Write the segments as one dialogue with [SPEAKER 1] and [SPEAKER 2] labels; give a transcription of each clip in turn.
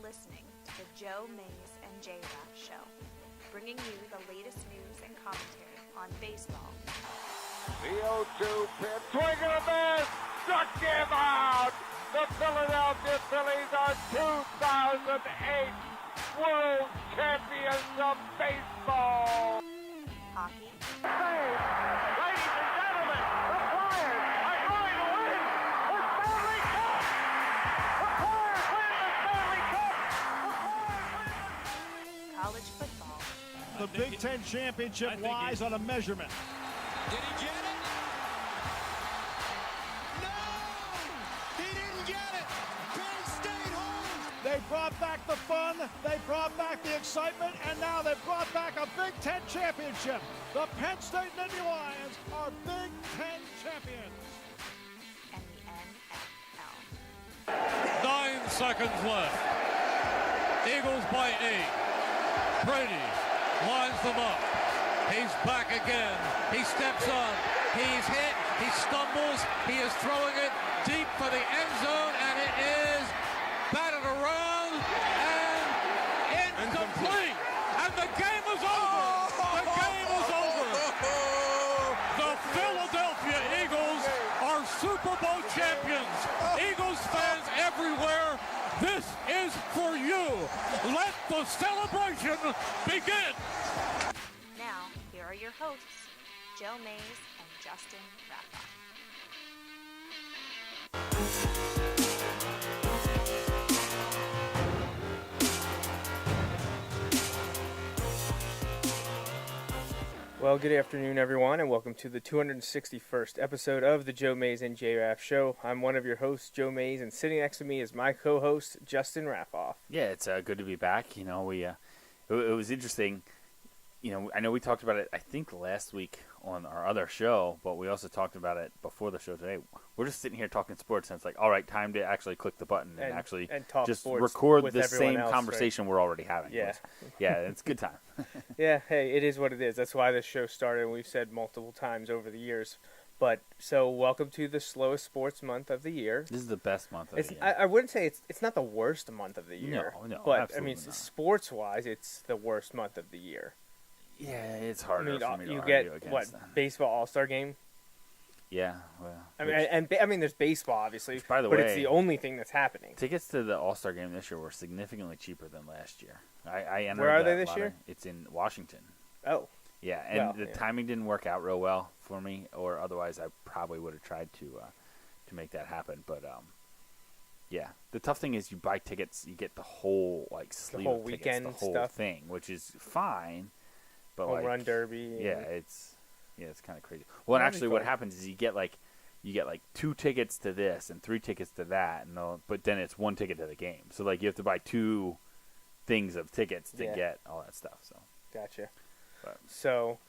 [SPEAKER 1] listening to the Joe Mays and J-Raff Show, bringing you the latest news and commentary on baseball.
[SPEAKER 2] The 0-2 pitch, swing and a miss, struck him out! The Philadelphia Phillies are 2008 World Champions of Baseball!
[SPEAKER 1] Hockey.
[SPEAKER 2] Ladies and gentlemen, the Flyers are going to win the Stanley Cup! The Flyers win the Stanley Cup!
[SPEAKER 1] College football.
[SPEAKER 3] The Big Ten championship lies on a measurement.
[SPEAKER 4] Did he get it? No! He didn't get it! Penn State holds!
[SPEAKER 3] They brought back the fun, they brought back the excitement, and now they've brought back a Big Ten championship. The Penn State Nittany Lions are Big Ten champions.
[SPEAKER 1] And the NFL.
[SPEAKER 5] 9 seconds left. Eagles by 8. Brady lines them up. He's back again. He steps on. He's hit. He stumbles. He is throwing it deep for the end zone, and it is batted around and incomplete. And the game is over. The game is over. The Philadelphia Eagles are Super Bowl champions. Eagles fans everywhere, this is for you. Let the celebration begin.
[SPEAKER 1] Now, here are your hosts, Joe Mays and Justin Raffa.
[SPEAKER 6] Well, good afternoon, everyone, and welcome to the 261st episode of the Joe Mays and J-Raff Show. I'm one of your hosts, Joe Mays, and sitting next to me is my co-host, Justin Raffoff.
[SPEAKER 7] Yeah, it's good to be back. You know, it was interesting. You know, I know we talked about it, I think, last week on our other show, but we also talked about it before the show today. We're just sitting here talking sports, and it's like, all right, time to actually click the button and actually
[SPEAKER 6] talk
[SPEAKER 7] just
[SPEAKER 6] sports
[SPEAKER 7] record
[SPEAKER 6] with
[SPEAKER 7] the
[SPEAKER 6] everyone
[SPEAKER 7] same
[SPEAKER 6] else,
[SPEAKER 7] conversation
[SPEAKER 6] right?
[SPEAKER 7] we're already having.
[SPEAKER 6] Yeah.
[SPEAKER 7] Yeah, it's a good time.
[SPEAKER 6] Yeah, hey, it is what it is. That's why this show started, and we've said multiple times over the years. But, so, welcome to the slowest sports month of the year.
[SPEAKER 7] This is the best month of the year.
[SPEAKER 6] I wouldn't say it's not the worst month of the year.
[SPEAKER 7] No,
[SPEAKER 6] but,
[SPEAKER 7] absolutely
[SPEAKER 6] I mean,
[SPEAKER 7] not.
[SPEAKER 6] sports-wise, it's the worst month of the year.
[SPEAKER 7] Yeah, it's harder for me to
[SPEAKER 6] you
[SPEAKER 7] argue
[SPEAKER 6] get,
[SPEAKER 7] against
[SPEAKER 6] what,
[SPEAKER 7] that.
[SPEAKER 6] baseball all-star game?
[SPEAKER 7] Yeah, well.
[SPEAKER 6] I mean, there's baseball, obviously,
[SPEAKER 7] by the
[SPEAKER 6] but
[SPEAKER 7] way,
[SPEAKER 6] it's the only thing that's happening.
[SPEAKER 7] Tickets to the All-Star game this year were significantly cheaper than last year. I entered
[SPEAKER 6] Where are they
[SPEAKER 7] that
[SPEAKER 6] this
[SPEAKER 7] lottery.
[SPEAKER 6] year?
[SPEAKER 7] It's in Washington.
[SPEAKER 6] Oh.
[SPEAKER 7] Yeah, and the timing didn't work out real well for me, or otherwise I probably would have tried to make that happen. But yeah, the tough thing is you buy tickets, you get the whole sleeve
[SPEAKER 6] whole
[SPEAKER 7] of tickets,
[SPEAKER 6] weekend
[SPEAKER 7] the whole
[SPEAKER 6] stuff.
[SPEAKER 7] thing, which is fine. But
[SPEAKER 6] Home run derby.
[SPEAKER 7] Yeah, it's kind of crazy. Well, and actually, what happens is you get 2 tickets to this and 3 tickets to that, but then it's 1 ticket to the game. So you have to buy 2 things of tickets to get all that stuff. So
[SPEAKER 6] gotcha.
[SPEAKER 7] But.
[SPEAKER 6] So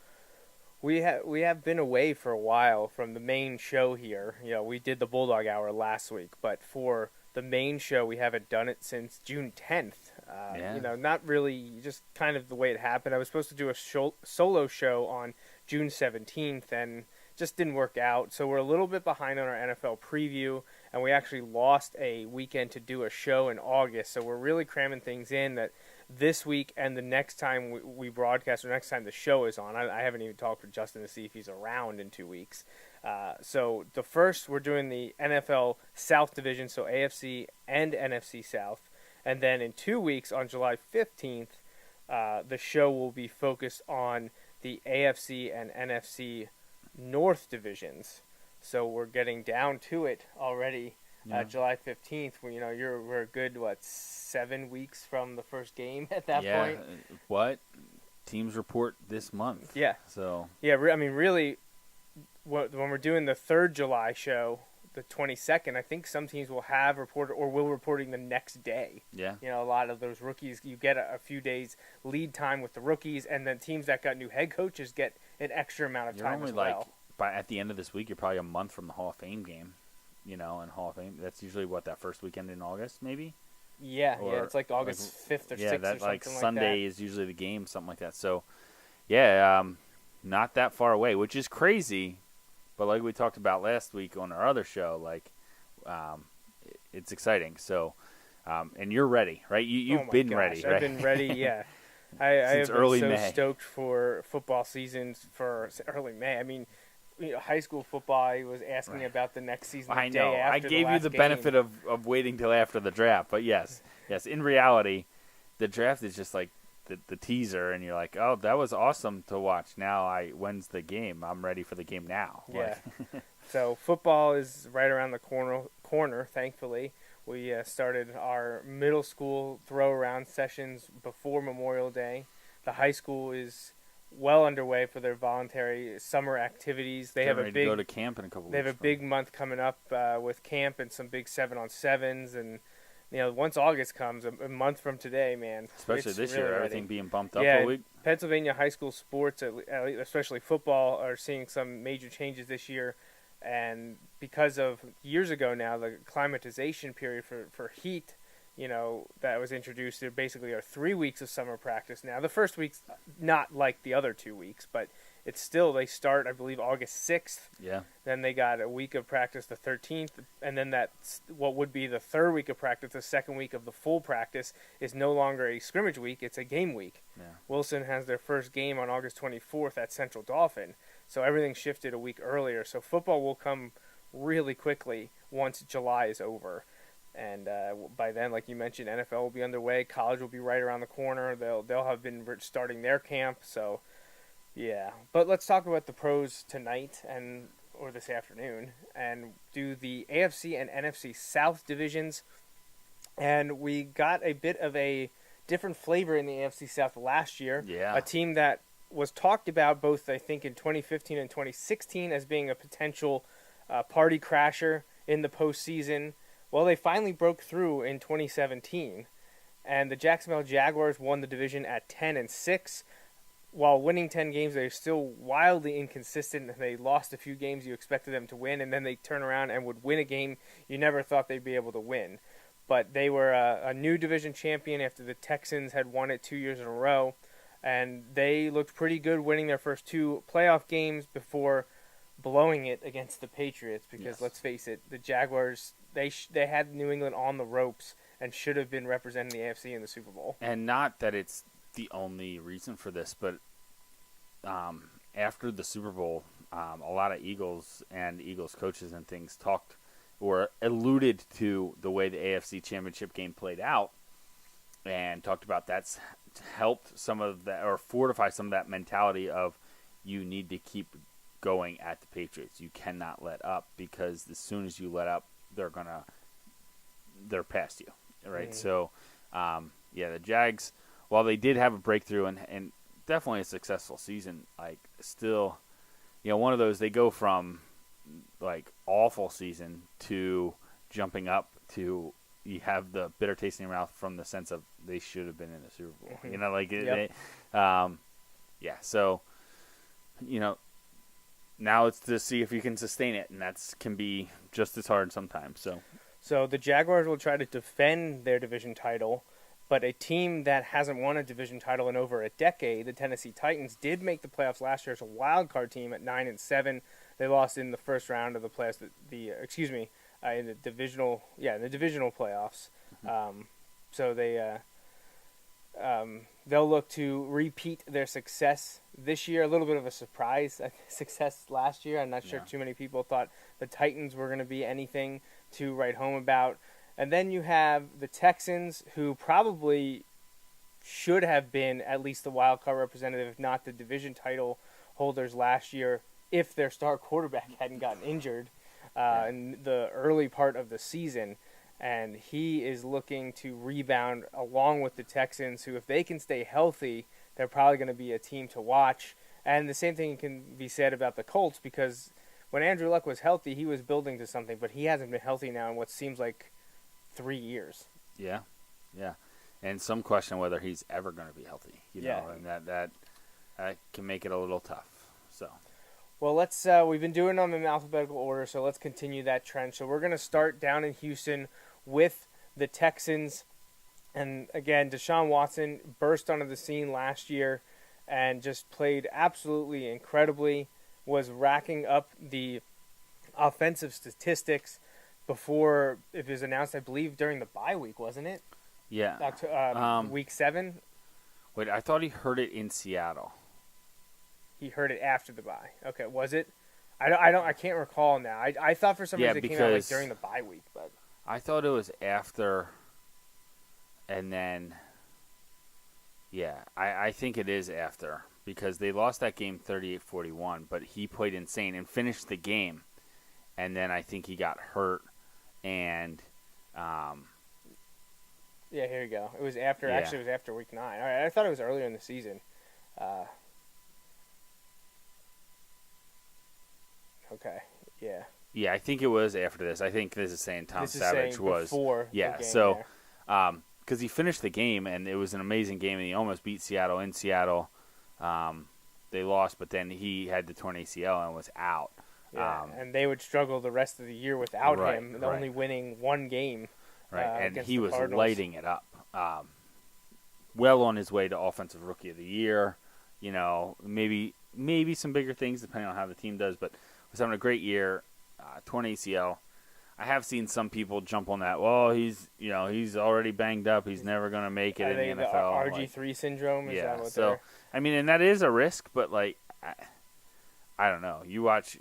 [SPEAKER 6] we have been away for a while from the main show here. You know, we did the Bulldog Hour last week, but for the main show, we haven't done it since June 10th. You know, not really, just kind of the way it happened. I was supposed to do a solo show on June 17th, and just didn't work out. So we're a little bit behind on our NFL preview, and we actually lost a weekend to do a show in August. So we're really cramming things in that this week and the next time we broadcast, or next time the show is on. I haven't even talked with Justin to see if he's around in 2 weeks. So the first, we're doing the NFL South Division, so AFC and NFC South. And then in 2 weeks, on July 15th, the show will be focused on the AFC and NFC North divisions. So we're getting down to it already. July 15th, we're a good, 7 weeks from the first game at that point?
[SPEAKER 7] What? Teams report this month.
[SPEAKER 6] Yeah.
[SPEAKER 7] So.
[SPEAKER 6] Yeah, I mean, really, when we're doing the 3rd July show, the 22nd, I think some teams will have reported or will reporting the next day.
[SPEAKER 7] Yeah.
[SPEAKER 6] You know, a lot of those rookies, you get a few days lead time with the rookies, and then teams that got new head coaches get an extra amount of time as well.
[SPEAKER 7] At the end of this week, you're probably a month from the Hall of Fame game. You know, and Hall of Fame, that's usually that first weekend in August, maybe?
[SPEAKER 6] Yeah, it's like August 5th or 6th or something like that.
[SPEAKER 7] Sunday is usually the game, something like that. So, yeah, not that far away, which is crazy. But like we talked about last week on our other show, it's exciting. So, And you're ready, right? You've
[SPEAKER 6] Oh my
[SPEAKER 7] been
[SPEAKER 6] gosh,
[SPEAKER 7] ready, right?
[SPEAKER 6] I've been ready, yeah. I have
[SPEAKER 7] Since
[SPEAKER 6] been
[SPEAKER 7] early
[SPEAKER 6] so
[SPEAKER 7] May.
[SPEAKER 6] stoked for football seasons for early May. I mean, high school football, I was asking about the next season the
[SPEAKER 7] I
[SPEAKER 6] day
[SPEAKER 7] know.
[SPEAKER 6] after
[SPEAKER 7] I gave you
[SPEAKER 6] last
[SPEAKER 7] the
[SPEAKER 6] game.
[SPEAKER 7] benefit of waiting till after the draft, but yes. In reality, the draft is just like the teaser, and you're like, oh, that was awesome to watch. Now, when's the game? I'm ready for the game now.
[SPEAKER 6] Yeah. So football is right around the corner, thankfully. We started our middle school throw-around sessions before Memorial Day. The high school is well underway for their voluntary summer activities. They have
[SPEAKER 7] ready
[SPEAKER 6] a big
[SPEAKER 7] to go to camp in a couple weeks.
[SPEAKER 6] They have a big month coming up with camp and some big 7-on-7s, and once August comes, a month from today, man.
[SPEAKER 7] Especially
[SPEAKER 6] it's
[SPEAKER 7] this
[SPEAKER 6] really
[SPEAKER 7] year,
[SPEAKER 6] ready.
[SPEAKER 7] everything being bumped up
[SPEAKER 6] Yeah,
[SPEAKER 7] a week.
[SPEAKER 6] Pennsylvania high school sports, especially football, are seeing some major changes this year. And because of years ago now, the climatization period for heat, that was introduced, there basically are 3 weeks of summer practice now. The first week's not like the other 2 weeks, but it's still, they start, I believe, August 6th.
[SPEAKER 7] Yeah.
[SPEAKER 6] Then they got a week of practice the 13th, and then that's what would be the third week of practice. The second week of the full practice is no longer a scrimmage week, it's a game week.
[SPEAKER 7] Yeah.
[SPEAKER 6] Wilson has their first game on August 24th at Central Dauphin, so everything shifted a week earlier. So football will come really quickly once July is over. And by then, like you mentioned, NFL will be underway. College will be right around the corner. They'll have been starting their camp. So, yeah. But let's talk about the pros tonight or this afternoon, and do the AFC and NFC South divisions. And we got a bit of a different flavor in the AFC South last year.
[SPEAKER 7] Yeah.
[SPEAKER 6] A team that was talked about both, I think, in 2015 and 2016 as being a potential party crasher in the postseason. Well, they finally broke through in 2017, and the Jacksonville Jaguars won the division at 10-6. While winning 10 games, they're still wildly inconsistent. They lost a few games you expected them to win, and then they turn around and would win a game you never thought they'd be able to win. But they were a new division champion after the Texans had won it 2 years in a row, and they looked pretty good winning their first 2 playoff games before blowing it against the Patriots, because let's face it, the Jaguars, they had New England on the ropes and should have been representing the AFC in the Super Bowl. And
[SPEAKER 7] not that it's the only reason for this, but after the Super Bowl, a lot of Eagles and Eagles coaches and things talked or alluded to the way the AFC Championship game played out, and talked about that's helped some of that, or fortify some of that mentality of you need to keep going at the Patriots. You cannot let up, because as soon as you let up, they're past you, right? So, the Jags, while they did have a breakthrough and definitely a successful season, like still, one of those, they go from like awful season to jumping up to you have the bitter taste in your mouth from the sense of they should have been in the Super Bowl.
[SPEAKER 6] Yep.
[SPEAKER 7] Now it's to see if you can sustain it, and that can be just as hard sometimes.
[SPEAKER 6] So the Jaguars will try to defend their division title, but a team that hasn't won a division title in over a decade, the Tennessee Titans, did make the playoffs last year as a wild card team at 9-7. They lost in the first round of the playoffs. In the divisional playoffs. So they'll look to repeat their success this year. A little bit of a surprise success last year. I'm not sure too many people thought the Titans were going to be anything to write home about. And then you have the Texans, who probably should have been at least the wild card representative, if not the division title holders last year, if their star quarterback hadn't gotten injured in the early part of the season. And he is looking to rebound along with the Texans, who, if they can stay healthy, they're probably going to be a team to watch. And the same thing can be said about the Colts, because when Andrew Luck was healthy, he was building to something, but he hasn't been healthy now in what seems like 3 years.
[SPEAKER 7] Yeah. And some question whether he's ever going to be healthy, and that can make it a little tough. So,
[SPEAKER 6] well, let's we've been doing them in alphabetical order, so let's continue that trend. So we're going to start down in Houston with the Texans. And again, Deshaun Watson burst onto the scene last year and just played absolutely incredibly, was racking up the offensive statistics, before it was announced, I believe, during the bye week, wasn't it?
[SPEAKER 7] Yeah.
[SPEAKER 6] Week 7.
[SPEAKER 7] Wait, I thought he heard it in Seattle.
[SPEAKER 6] He heard it after the bye. Okay, was it? I can't recall now. I thought for some reason it came out like during the bye week, but
[SPEAKER 7] I thought it was after, and then, yeah, I think it is after because they lost that game 38-41, but he played insane and finished the game, and then I think he got hurt, and
[SPEAKER 6] yeah, here you go. It was after.
[SPEAKER 7] Yeah.
[SPEAKER 6] Actually, it was after week 9. All right, I thought it was earlier in the season. Okay, yeah.
[SPEAKER 7] Yeah, I think it was after this. I think this is saying Tom
[SPEAKER 6] This is
[SPEAKER 7] Savage
[SPEAKER 6] saying
[SPEAKER 7] was
[SPEAKER 6] before the
[SPEAKER 7] yeah.
[SPEAKER 6] game
[SPEAKER 7] So,
[SPEAKER 6] there.
[SPEAKER 7] because he finished the game and it was an amazing game and he almost beat Seattle in Seattle. They lost, but then he had the torn ACL and was out.
[SPEAKER 6] Yeah, and they would struggle the rest of the year without
[SPEAKER 7] Right,
[SPEAKER 6] him,
[SPEAKER 7] right.
[SPEAKER 6] only winning one game.
[SPEAKER 7] Right, and
[SPEAKER 6] against
[SPEAKER 7] he
[SPEAKER 6] the
[SPEAKER 7] was
[SPEAKER 6] Cardinals.
[SPEAKER 7] lighting it up. Well on his way to Offensive Rookie of the Year. You know, maybe some bigger things depending on how the team does, but was having a great year. Torn ACL. I have seen some people jump on that. Well, he's already banged up. He's never going to make it
[SPEAKER 6] Are
[SPEAKER 7] in
[SPEAKER 6] they
[SPEAKER 7] the NFL.
[SPEAKER 6] the RG3 syndrome? Is
[SPEAKER 7] yeah.
[SPEAKER 6] that what
[SPEAKER 7] So
[SPEAKER 6] they're...
[SPEAKER 7] I mean, and that is a risk, but like, I don't know. You watch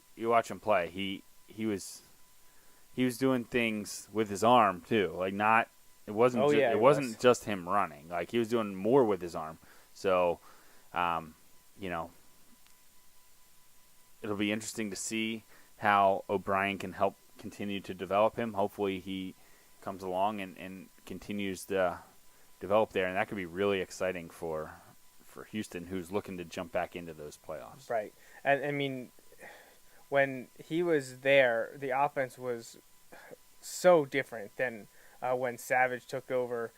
[SPEAKER 7] him play. He was doing things with his arm too. Like not. It wasn't. It wasn't just him running. Like he was doing more with his arm. So, it'll be interesting to see how O'Brien can help continue to develop him. Hopefully he comes along and continues to develop there, and that could be really exciting for Houston, who's looking to jump back into those playoffs.
[SPEAKER 6] Right. And I mean, when he was there, the offense was so different than when Savage took over.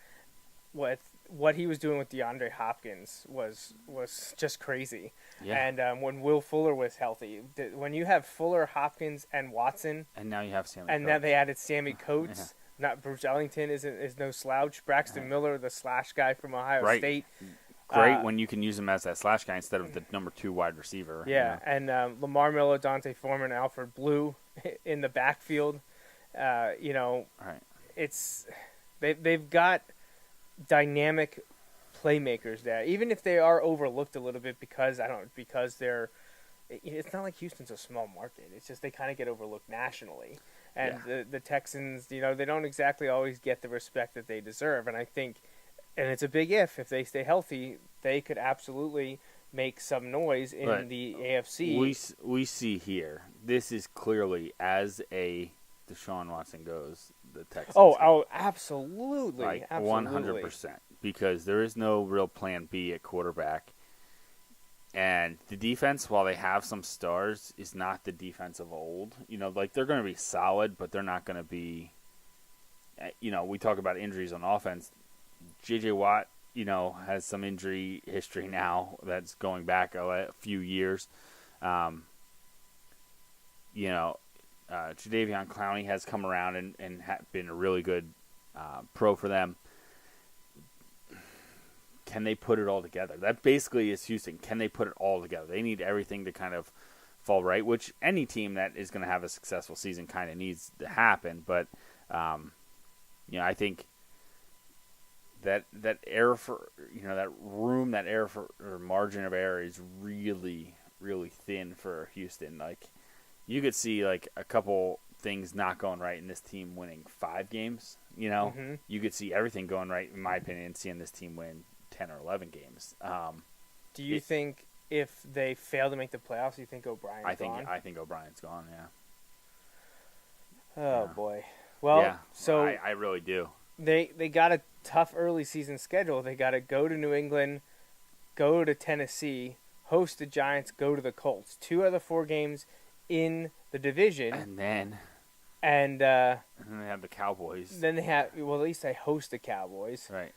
[SPEAKER 6] What he was doing with DeAndre Hopkins was just crazy.
[SPEAKER 7] Yeah.
[SPEAKER 6] And when Will Fuller was healthy, when you have Fuller, Hopkins, and Watson,
[SPEAKER 7] And now you have Sammy
[SPEAKER 6] and
[SPEAKER 7] Coates.
[SPEAKER 6] now they added Sammy Coates. Not Bruce Ellington is no slouch. Braxton Miller, the slash guy from Ohio
[SPEAKER 7] Right.
[SPEAKER 6] State.
[SPEAKER 7] Great when you can use him as that slash guy instead of the number 2 wide receiver.
[SPEAKER 6] Yeah, and Lamar Miller, Dante Foreman, Alfred Blue in the backfield.
[SPEAKER 7] Right.
[SPEAKER 6] They've got dynamic playmakers there, even if they are overlooked a little bit because they're. It's not like Houston's a small market. It's just they kind of get overlooked nationally, and the Texans, they don't exactly always get the respect that they deserve. And I think, and it's a big if they stay healthy, they could absolutely make some noise in the AFC.
[SPEAKER 7] We see here. This is clearly as a Deshaun Watson goes, the Texans.
[SPEAKER 6] Oh, absolutely,
[SPEAKER 7] like
[SPEAKER 6] absolutely.
[SPEAKER 7] 100%, because there is no real plan B at quarterback. And the defense, while they have some stars, is not the defense of old. Like they're going to be solid, but they're not going to be. We talk about injuries on offense. J.J. Watt, has some injury history now that's going back a few years. Jadeveon Clowney has come around and been a really good pro for them. Can they put it all together? That basically is Houston. Can they put it all together? They need everything to kind of fall right, which any team that is going to have a successful season kind of needs to happen. But, I think that error for, that room, that error for, or margin of error is really, really thin for Houston. Like, you could see, like, a couple things not going right in this team winning 5 games,
[SPEAKER 6] Mm-hmm.
[SPEAKER 7] You could see everything going right, in my opinion, seeing this team win 10 or 11 games.
[SPEAKER 6] Do you think if they fail to make the playoffs, you think O'Brien's gone?
[SPEAKER 7] I think O'Brien's gone, yeah.
[SPEAKER 6] Oh, boy. Well, so
[SPEAKER 7] I really do.
[SPEAKER 6] They got a tough early season schedule. They got to go to New England, go to Tennessee, host the Giants, go to the Colts. 2 of the 4 games in the division.
[SPEAKER 7] And then
[SPEAKER 6] they
[SPEAKER 7] have the Cowboys.
[SPEAKER 6] Then they have, at least they host the Cowboys.
[SPEAKER 7] Right.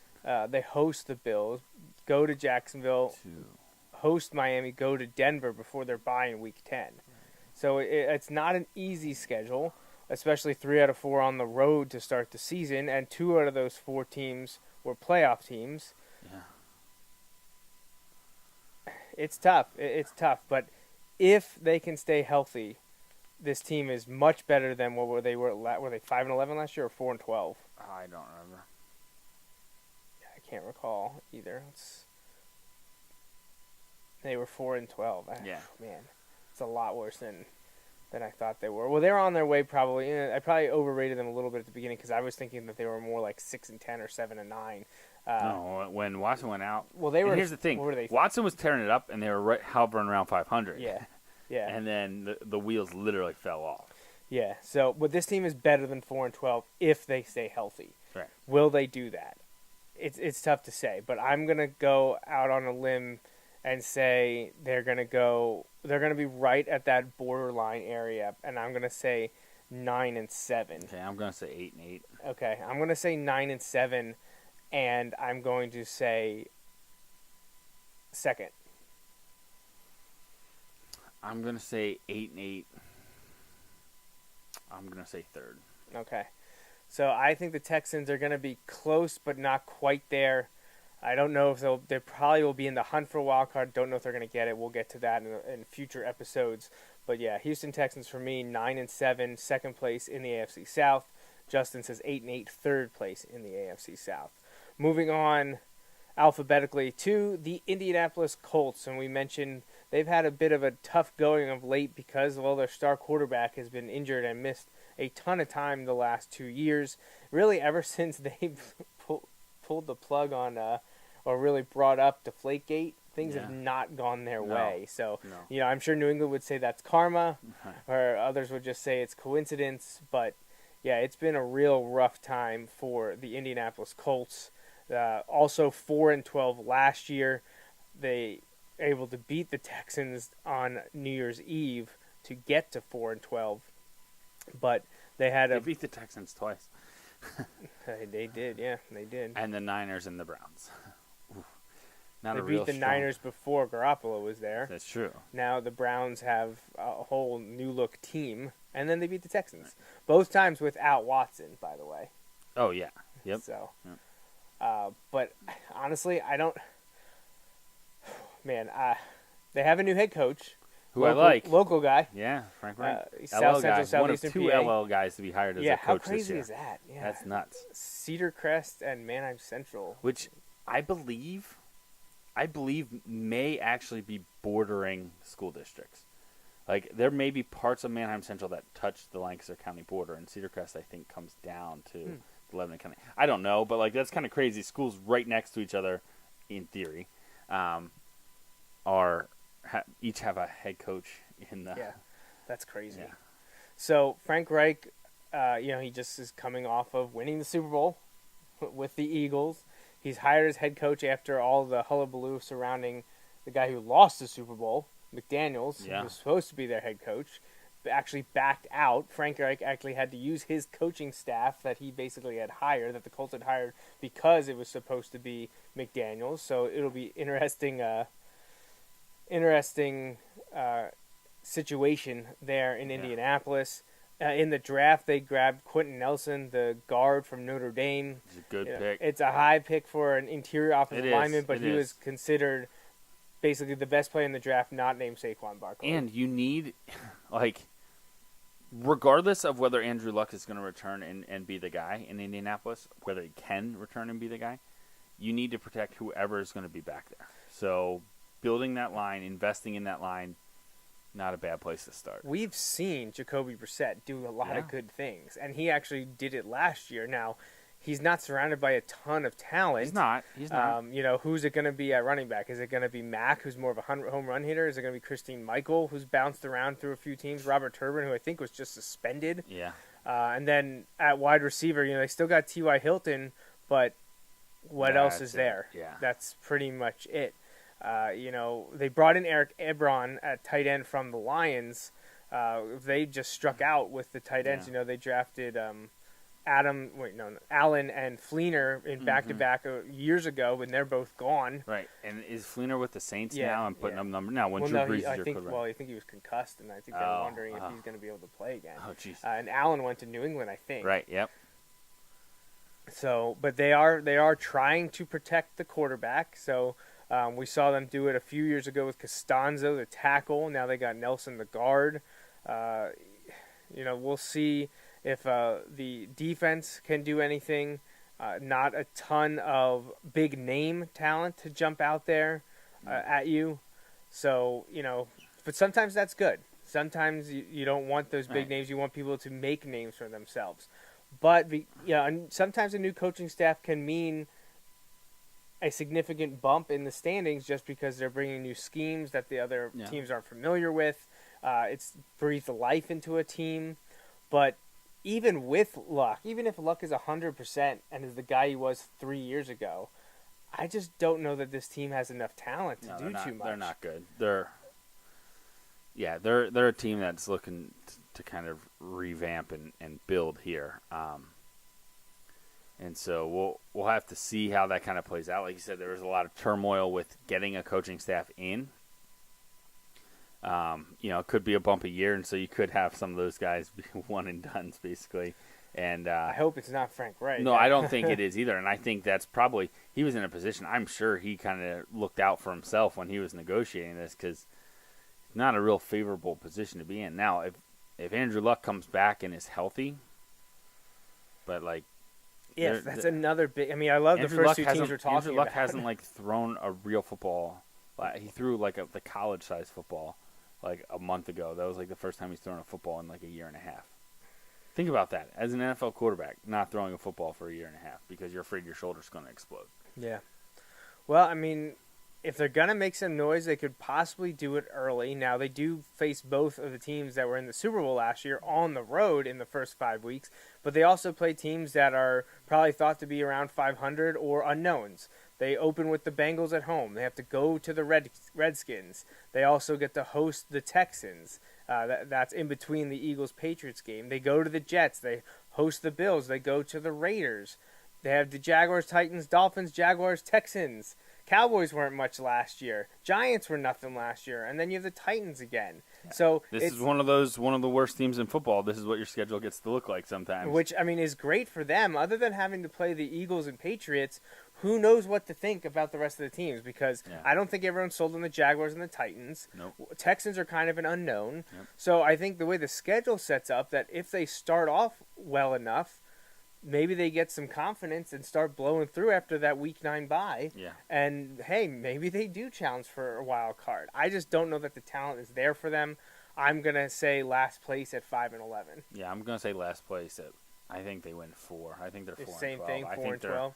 [SPEAKER 6] They host the Bills, go to Jacksonville, host Miami, go to Denver before their bye in Week 10. So it's not an easy schedule, especially 3 out of 4 on the road to start the season, and 2 out of those 4 teams were playoff teams.
[SPEAKER 7] Yeah.
[SPEAKER 6] It's tough. It's tough, but if they can stay healthy, this team is much better than what they were. Were they 5-11 last year or 4-12?
[SPEAKER 7] I don't remember.
[SPEAKER 6] I can't recall either. They were 4-12.
[SPEAKER 7] Yeah.
[SPEAKER 6] Man, it's a lot worse than I thought they were. Well, they're on their way probably. I probably overrated them a little bit at the beginning because I was thinking that they were more like 6-10 or 7-9.
[SPEAKER 7] No, when Watson went out.
[SPEAKER 6] Well, they were.
[SPEAKER 7] And here's the thing:
[SPEAKER 6] what were they?
[SPEAKER 7] Watson was tearing it up, and they were hovering around 500.
[SPEAKER 6] Yeah.
[SPEAKER 7] And then the wheels literally fell off.
[SPEAKER 6] Yeah. So, but this team is better than 4-12 if they stay healthy.
[SPEAKER 7] Right.
[SPEAKER 6] Will they do that? It's tough to say, but I'm gonna go out on a limb and say they're gonna be right at that borderline area, and I'm gonna say 9-7.
[SPEAKER 7] Okay, I'm gonna say 8-8.
[SPEAKER 6] Okay, I'm gonna say 9-7, and I'm going to say second.
[SPEAKER 7] I'm gonna say 8-8. I'm gonna say third.
[SPEAKER 6] Okay, so I think the Texans are gonna be close, but not quite there. I don't know if they probably will be in the hunt for a wild card. Don't know if they're going to get it. We'll get to that in future episodes. But yeah, Houston Texans for me 9-7, second place in the AFC South. Justin says 8-8, third place in the AFC South. Moving on alphabetically to the Indianapolis Colts, and we mentioned they've had a bit of a tough going of late because their star quarterback has been injured and missed a ton of time the last 2 years. Really, ever since they pulled the plug on. Or really brought up Deflategate, things have not gone their way. So, I'm sure New England would say that's karma, or others would just say it's coincidence. But, yeah, it's been a real rough time for the Indianapolis Colts. Also 4-12 last year. They able to beat the Texans on New Year's Eve to get to 4-12. But they
[SPEAKER 7] beat the Texans twice.
[SPEAKER 6] They did, yeah, they did.
[SPEAKER 7] And the Niners and the Browns.
[SPEAKER 6] They beat the Niners before Garoppolo was there.
[SPEAKER 7] That's true.
[SPEAKER 6] Now the Browns have a whole new look team, and then they beat the Texans. Both times without Watson, by the way.
[SPEAKER 7] Oh, yeah. Yep.
[SPEAKER 6] So, but honestly, I don't. Man, they have a new head coach.
[SPEAKER 7] Who I like.
[SPEAKER 6] Local guy.
[SPEAKER 7] Yeah, Frank Reich.
[SPEAKER 6] South
[SPEAKER 7] LL
[SPEAKER 6] Central,
[SPEAKER 7] guy. One of
[SPEAKER 6] Southeastern
[SPEAKER 7] two
[SPEAKER 6] PA.
[SPEAKER 7] LL guys to be hired as a coach this year.
[SPEAKER 6] How crazy is that? Yeah.
[SPEAKER 7] That's nuts.
[SPEAKER 6] Cedar Crest and Manheim Central.
[SPEAKER 7] Which I believe may actually be bordering school districts. Like, there may be parts of Manheim Central that touch the Lancaster County border, and Cedar Crest, I think, comes down to Lebanon County. I don't know, but, that's kind of crazy. Schools right next to each other, in theory, each have a head coach in the...
[SPEAKER 6] Yeah, that's crazy.
[SPEAKER 7] Yeah.
[SPEAKER 6] So, Frank Reich, he just is coming off of winning the Super Bowl with the Eagles. He's hired as head coach after all the hullabaloo surrounding the guy who lost the Super Bowl, McDaniels, who was supposed to be their head coach, actually backed out. Frank Reich actually had to use his coaching staff that he basically had hired, that the Colts had hired, because it was supposed to be McDaniels. So it'll be interesting situation there in Indianapolis. In the draft, they grabbed Quentin Nelson, the guard from Notre Dame.
[SPEAKER 7] It's a good pick.
[SPEAKER 6] It's a high pick for an interior offensive lineman, but he was considered basically the best player in the draft, not named Saquon Barkley.
[SPEAKER 7] And you need, regardless of whether Andrew Luck is going to return and be the guy in Indianapolis, whether he can return and be the guy, you need to protect whoever is going to be back there. So building that line, investing in that line, not a bad place to start.
[SPEAKER 6] We've seen Jacoby Brissett do a lot of good things, and he actually did it last year. Now, he's not surrounded by a ton of talent.
[SPEAKER 7] He's not.
[SPEAKER 6] Who's it going to be at running back? Is it going to be Mack, who's more of a home run hitter? Is it going to be Christine Michael, who's bounced around through a few teams? Robert Turbin, who I think was just suspended.
[SPEAKER 7] Yeah.
[SPEAKER 6] And then at wide receiver, they still got T.Y. Hilton, but what else is there?
[SPEAKER 7] Yeah.
[SPEAKER 6] That's pretty much it. They brought in Eric Ebron at tight end from the Lions. They just struck out with the tight ends.
[SPEAKER 7] Yeah.
[SPEAKER 6] They drafted Allen and Fleener in back-to-back years ago, and they're both gone.
[SPEAKER 7] Right. And is Fleener with the Saints now and putting up numbers? Now, when Drew Brees is your quarterback.
[SPEAKER 6] I think he was concussed, and I think they're wondering if he's going to be able to play again.
[SPEAKER 7] Oh, jeez.
[SPEAKER 6] And Allen went to New England, I think.
[SPEAKER 7] Right, yep.
[SPEAKER 6] So, but they are trying to protect the quarterback. So we saw them do it a few years ago with Costanzo, the tackle. Now they got Nelson, the guard. We'll see if the defense can do anything. Not a ton of big name talent to jump out there at you. So, but sometimes that's good. Sometimes you don't want those big names. You want people to make names for themselves. But, and sometimes a new coaching staff can mean a significant bump in the standings just because they're bringing new schemes that the other teams aren't familiar with. It's breathed life into a team. But even with Luck, even if Luck is 100% and is the guy he was 3 years ago, I just don't know that this team has enough talent to do too much.
[SPEAKER 7] They're not good. They're a team that's looking to kind of revamp and build here. And so we'll have to see how that kind of plays out. Like you said, there was a lot of turmoil with getting a coaching staff in. It could be a bumpy year, and so you could have some of those guys be one and dones, basically. And
[SPEAKER 6] I hope it's not Frank Wright.
[SPEAKER 7] No, I don't think it is either. And I think that's probably he was in a position. I'm sure he kind of looked out for himself when he was negotiating this because it's not a real favorable position to be in. Now, if Andrew Luck comes back and is healthy, but like.
[SPEAKER 6] Yeah, that's another big. I mean, I love
[SPEAKER 7] Andrew
[SPEAKER 6] the first
[SPEAKER 7] Luck
[SPEAKER 6] two teams we're talking
[SPEAKER 7] Andrew Luck
[SPEAKER 6] about.
[SPEAKER 7] hasn't thrown a real football. He threw the college-sized football a month ago. That was the first time he's thrown a football in a year and a half. Think about that as an NFL quarterback, not throwing a football for a year and a half because you're afraid your shoulder's going to explode.
[SPEAKER 6] Yeah. Well, I mean, if they're going to make some noise, they could possibly do it early. Now, they do face both of the teams that were in the Super Bowl last year on the road in the first 5 weeks, but they also play teams that are probably thought to be around 500 or unknowns. They open with the Bengals at home. They have to go to the Redskins. They also get to host the Texans. That's in between the Eagles-Patriots game. They go to the Jets. They host the Bills. They go to the Raiders. They have the Jaguars, Titans, Dolphins, Jaguars, Texans. Cowboys weren't much last year. Giants were nothing last year. And then you have the Titans again. Yeah. So
[SPEAKER 7] this is one of the worst teams in football. This is what your schedule gets to look like sometimes.
[SPEAKER 6] Which, I mean, is great for them. Other than having to play the Eagles and Patriots, who knows what to think about the rest of the teams? Because I don't think everyone's sold on the Jaguars and the Titans.
[SPEAKER 7] Nope.
[SPEAKER 6] Texans are kind of an unknown.
[SPEAKER 7] Yep.
[SPEAKER 6] So I think the way the schedule sets up, that if they start off well enough, maybe they get some confidence and start blowing through after that Week 9 bye.
[SPEAKER 7] Yeah.
[SPEAKER 6] And, hey, maybe they do challenge for a wild card. I just don't know that the talent is there for them. I'm going to say last place at 5-11.
[SPEAKER 7] Yeah, I'm going to say last place at. I think they win 4. I think they're 4-12.
[SPEAKER 6] Same thing, 4-12.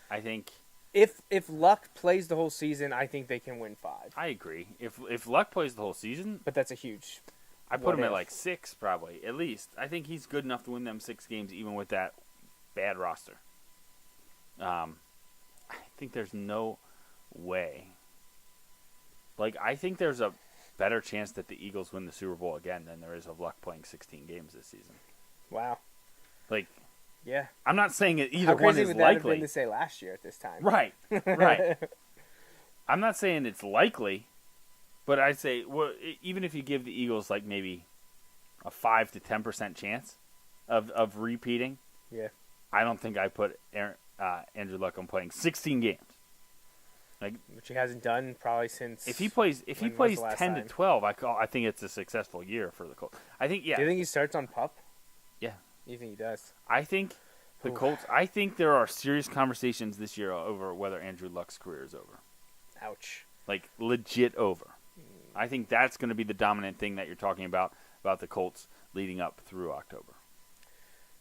[SPEAKER 7] I think
[SPEAKER 6] if Luck plays the whole season, I think they can win 5.
[SPEAKER 7] I agree. If Luck plays the whole season,
[SPEAKER 6] but that's a huge.
[SPEAKER 7] I put him at 6 probably at least. I think he's good enough to win them 6 games even with that bad roster. I think there's no way. I think there's a better chance that the Eagles win the Super Bowl again than there is of Luck playing 16 games this season.
[SPEAKER 6] Wow. Yeah.
[SPEAKER 7] I'm not saying it either
[SPEAKER 6] How
[SPEAKER 7] one
[SPEAKER 6] crazy
[SPEAKER 7] is
[SPEAKER 6] would that
[SPEAKER 7] likely.
[SPEAKER 6] have been to say last year at this time?
[SPEAKER 7] Right. Right. I'm not saying it's likely, but I'd say even if you give the Eagles maybe a 5 to 10% chance of repeating.
[SPEAKER 6] Yeah.
[SPEAKER 7] I don't think I put Andrew Luck on playing 16 games.
[SPEAKER 6] Which he hasn't done probably since.
[SPEAKER 7] If he plays 10 to 12, I think it's a successful year for the Colts. I think
[SPEAKER 6] Do you think he starts on PUP?
[SPEAKER 7] Yeah.
[SPEAKER 6] You think he does?
[SPEAKER 7] I think the Colts. I think there are serious conversations this year over whether Andrew Luck's career is over.
[SPEAKER 6] Ouch.
[SPEAKER 7] Legit over. I think that's going to be the dominant thing that you're talking about the Colts leading up through October.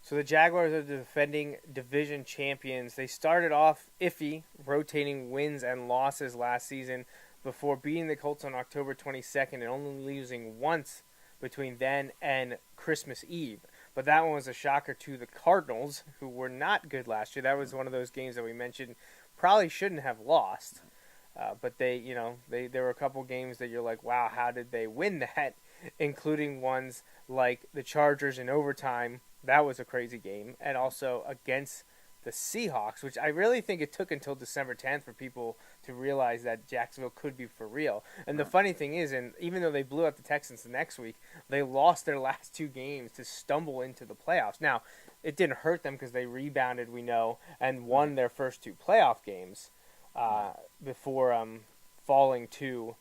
[SPEAKER 6] So the Jaguars are the defending division champions. They started off iffy, rotating wins and losses last season before beating the Colts on October 22nd and only losing once between then and Christmas Eve. But that one was a shocker to the Cardinals, who were not good last year. That was one of those games that we mentioned probably shouldn't have lost. But there were a couple games that you're like, wow, how did they win that? Including ones like the Chargers in overtime. That was a crazy game. And also against the Seahawks, which I really think it took until December 10th for people to realize that Jacksonville could be for real. And the funny thing is, and even though they blew out the Texans the next week, they lost their last 2 games to stumble into the playoffs. Now, it didn't hurt them because they rebounded, we know, and won their first 2 playoff games before falling to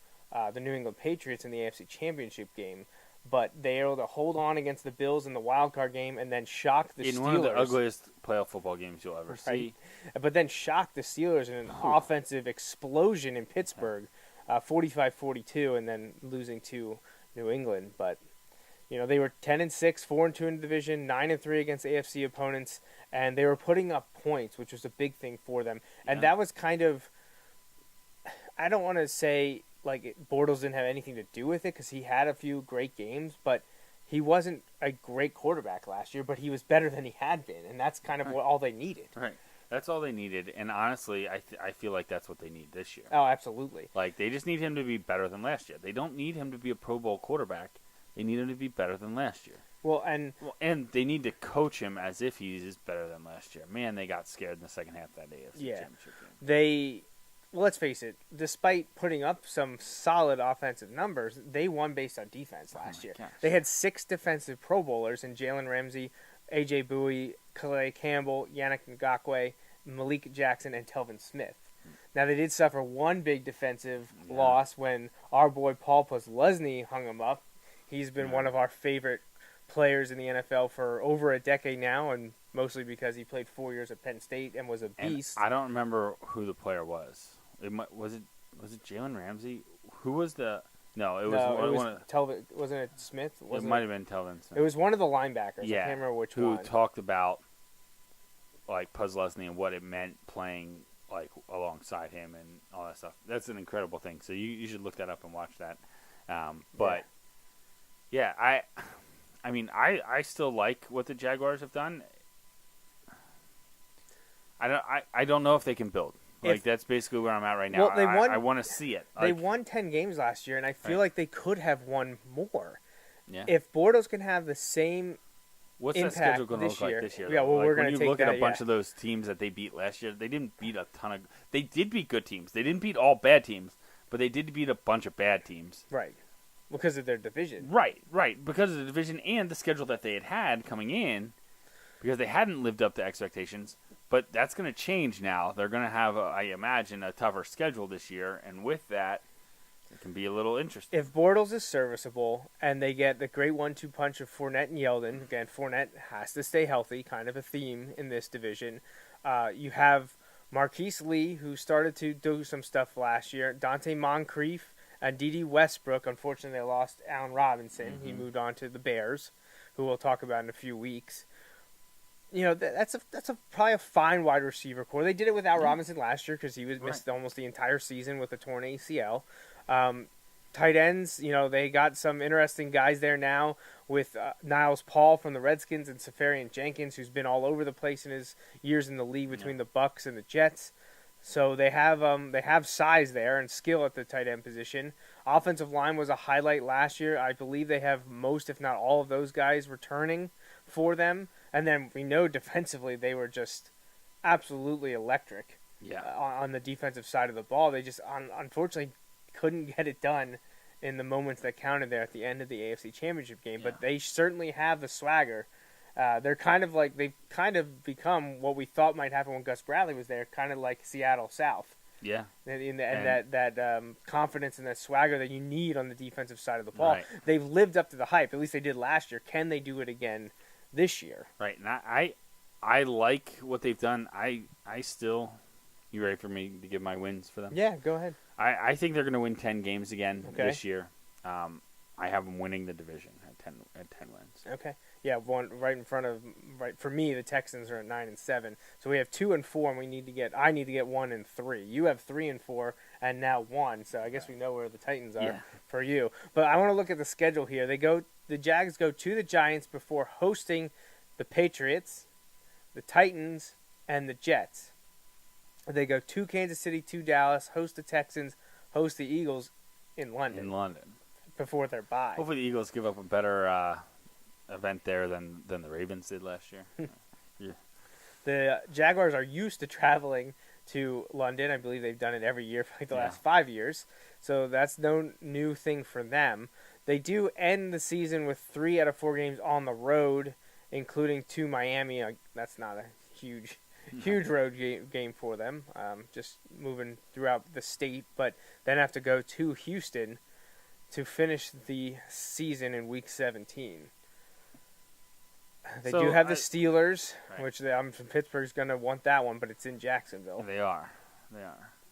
[SPEAKER 6] the New England Patriots in the AFC Championship game. but they were able to hold on against the Bills in the wild card game and then shock the Steelers.
[SPEAKER 7] In one of the ugliest playoff football games you'll ever see.
[SPEAKER 6] But then shock the Steelers in an offensive explosion in Pittsburgh, 45-42, and then losing to New England. But they were 10-6, 4-2 in the division, 9-3 against AFC opponents, and they were putting up points, which was a big thing for them. And that was kind of, I don't want to say like Bortles didn't have anything to do with it because he had a few great games, but he wasn't a great quarterback last year, but he was better than he had been, and that's kind of all they needed.
[SPEAKER 7] Right. That's all they needed, and honestly, I feel like that's what they need this year.
[SPEAKER 6] Oh, absolutely.
[SPEAKER 7] Like, they just need him to be better than last year. They don't need him to be a Pro Bowl quarterback. They need him to be better than last year.
[SPEAKER 6] Well, and
[SPEAKER 7] they need to coach him as if he is better than last year. Man, they got scared in the second half of that AFC Championship game.
[SPEAKER 6] Well, let's face it, despite putting up some solid offensive numbers, they won based on defense last year.
[SPEAKER 7] Gosh.
[SPEAKER 6] They had 6 defensive Pro Bowlers in Jalen Ramsey, A.J. Bowie, Calais Campbell, Yannick Ngakoue, Malik Jackson, and Telvin Smith. Now, they did suffer one big defensive loss when our boy Paul Posluszny hung him up. He's been one of our favorite players in the NFL for over a decade now, and mostly because he played 4 years at Penn State and was a beast.
[SPEAKER 7] And I don't remember who the player was. Was it Jalen Ramsey? Who was the? No, it was
[SPEAKER 6] Telvin. Wasn't it Smith?
[SPEAKER 7] It might have been Telvin Smith.
[SPEAKER 6] It was one of the linebackers.
[SPEAKER 7] Yeah,
[SPEAKER 6] I can't remember which
[SPEAKER 7] who
[SPEAKER 6] one.
[SPEAKER 7] Talked about like Posluszny and what it meant playing like alongside him and all that stuff. That's an incredible thing. So you should look that up and watch that. I mean, I still like what the Jaguars have done. I don't know if they can build. Like, that's basically where I'm at right now.
[SPEAKER 6] Well, they won,
[SPEAKER 7] I want to see it.
[SPEAKER 6] They won 10 games last year, and I feel like they could have won more.
[SPEAKER 7] Yeah.
[SPEAKER 6] If Bortles can have the same
[SPEAKER 7] What's that schedule going to look like this year?
[SPEAKER 6] Yeah, well, we're going to take that.
[SPEAKER 7] When you look at a bunch of those teams that they beat last year, they didn't beat a ton of... They did beat good teams. They didn't beat all bad teams, but they did beat a bunch of bad teams.
[SPEAKER 6] Right. Because of their division.
[SPEAKER 7] Right. Because of the division and the schedule that they had coming in, because they hadn't lived up to expectations. But that's going to change now. They're going to have, I imagine, a tougher schedule this year, and with that, it can be a little interesting.
[SPEAKER 6] If Bortles is serviceable and they get the great 1-2 punch of Fournette and Yeldon, again, Fournette has to stay healthy, kind of a theme in this division. You have Marquise Lee, who started to do some stuff last year, Dante Moncrief, and Dede Westbrook. Unfortunately, they lost Allen Robinson. Mm-hmm. He moved on to the Bears, who we'll talk about in a few weeks. That's probably a fine wide receiver core. They did it without Robinson last year because he was missed almost the entire season with a torn ACL. Tight ends, they got some interesting guys there now with Niles Paul from the Redskins and Safarian Jenkins, who's been all over the place in his years in the league between the Bucs and the Jets. So they have size there and skill at the tight end position. Offensive line was a highlight last year. I believe they have most, if not all, of those guys returning for them. And then we know defensively they were just absolutely electric on the defensive side of the ball. They just unfortunately couldn't get it done in the moments that counted there at the end of the AFC Championship game. But they certainly have the swagger. They've kind of become what we thought might happen when Gus Bradley was there, kind of like Seattle South.
[SPEAKER 7] Yeah.
[SPEAKER 6] And that confidence and that swagger that you need on the defensive side of the ball.
[SPEAKER 7] Right.
[SPEAKER 6] They've lived up to the hype. At least they did last year. Can they do it again this year?
[SPEAKER 7] Right. And I like what they've done. I still... You ready for me to give my wins for them?
[SPEAKER 6] Yeah, go ahead.
[SPEAKER 7] I think they're going to win 10 games again this year. I have them winning the division at 10 wins.
[SPEAKER 6] Okay. Yeah, one right in front of for me. The Texans are at 9-7, so we have 2 and 4, and I need to get 1 and 3. You have 3 and 4, and now 1. So I guess we know where the Titans are for you. But I want to look at the schedule here. The Jags go to the Giants before hosting the Patriots, the Titans, and the Jets. They go to Kansas City, to Dallas, host the Texans, host the Eagles in London. Before their bye.
[SPEAKER 7] Hopefully the Eagles give up a better event there than the Ravens did last year. Yeah.
[SPEAKER 6] The Jaguars are used to traveling to London. I believe they've done it every year for the last 5 years. So that's no new thing for them. They do end the season with 3 out of 4 games on the road, including to Miami. That's not a huge road game for them, just moving throughout the state, but then have to go to Houston to finish the season in Week 17. They
[SPEAKER 7] So
[SPEAKER 6] do have the Steelers,
[SPEAKER 7] Right.
[SPEAKER 6] which I'm from Pittsburgh's going to want that one, but it's in Jacksonville.
[SPEAKER 7] They are.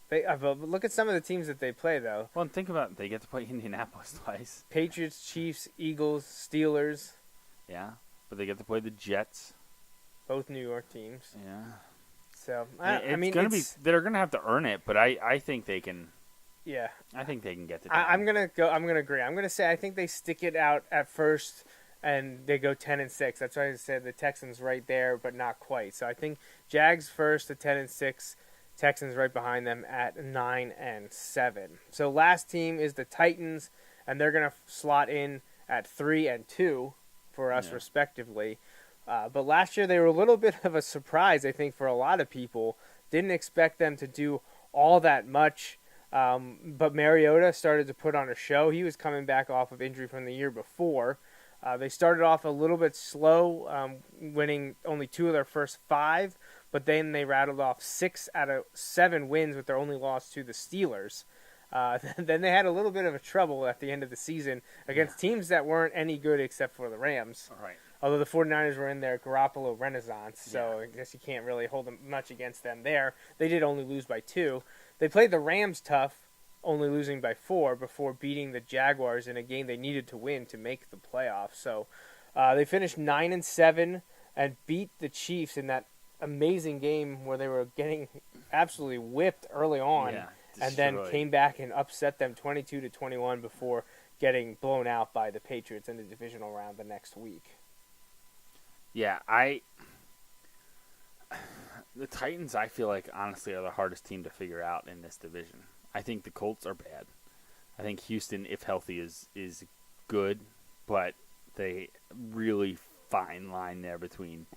[SPEAKER 6] But look at some of the teams that they play, though.
[SPEAKER 7] Well, and think about it. They get to play Indianapolis twice.
[SPEAKER 6] Patriots, Chiefs, Eagles, Steelers,
[SPEAKER 7] Yeah. But they get to play the Jets.
[SPEAKER 6] both New York teams.
[SPEAKER 7] Yeah.
[SPEAKER 6] So,
[SPEAKER 7] They're going to have to earn it, but I think they can.
[SPEAKER 6] Yeah.
[SPEAKER 7] I think they can get to.
[SPEAKER 6] I'm gonna agree. I'm gonna say I think they stick it out at first, and they go 10-6. That's why I said the Texans right there, but not quite. So I think Jags first at 10-6, Texans right behind them at 9-7. So last team is the Titans, and they're gonna slot in at 3-2 for us respectively. But last year they were a little bit of a surprise, I think, for a lot of people. Didn't expect them to do all that much. But Mariota started to put on a show. He was coming back off of injury from the year before. They started off a little bit slow, winning only 2 of their first 5, but then they rattled off 6 out of 7 wins with their only loss to the Steelers. Then they had a little bit of a trouble at the end of the season against teams that weren't any good except for the Rams.
[SPEAKER 7] All right.
[SPEAKER 6] Although the 49ers were in their Garoppolo renaissance, so I guess you can't really hold them much against them there. They did only lose by 2. They played the Rams tough, only losing by 4 before beating the Jaguars in a game they needed to win to make the playoffs. So they finished 9-7 and beat the Chiefs in that amazing game where they were getting absolutely whipped early on, and then came back and upset them 22-21 before getting blown out by the Patriots in the divisional round the next week.
[SPEAKER 7] Yeah, the Titans, I feel like, honestly, are the hardest team to figure out in this division. I think the Colts are bad. I think Houston, if healthy, is good, but they really fine line there between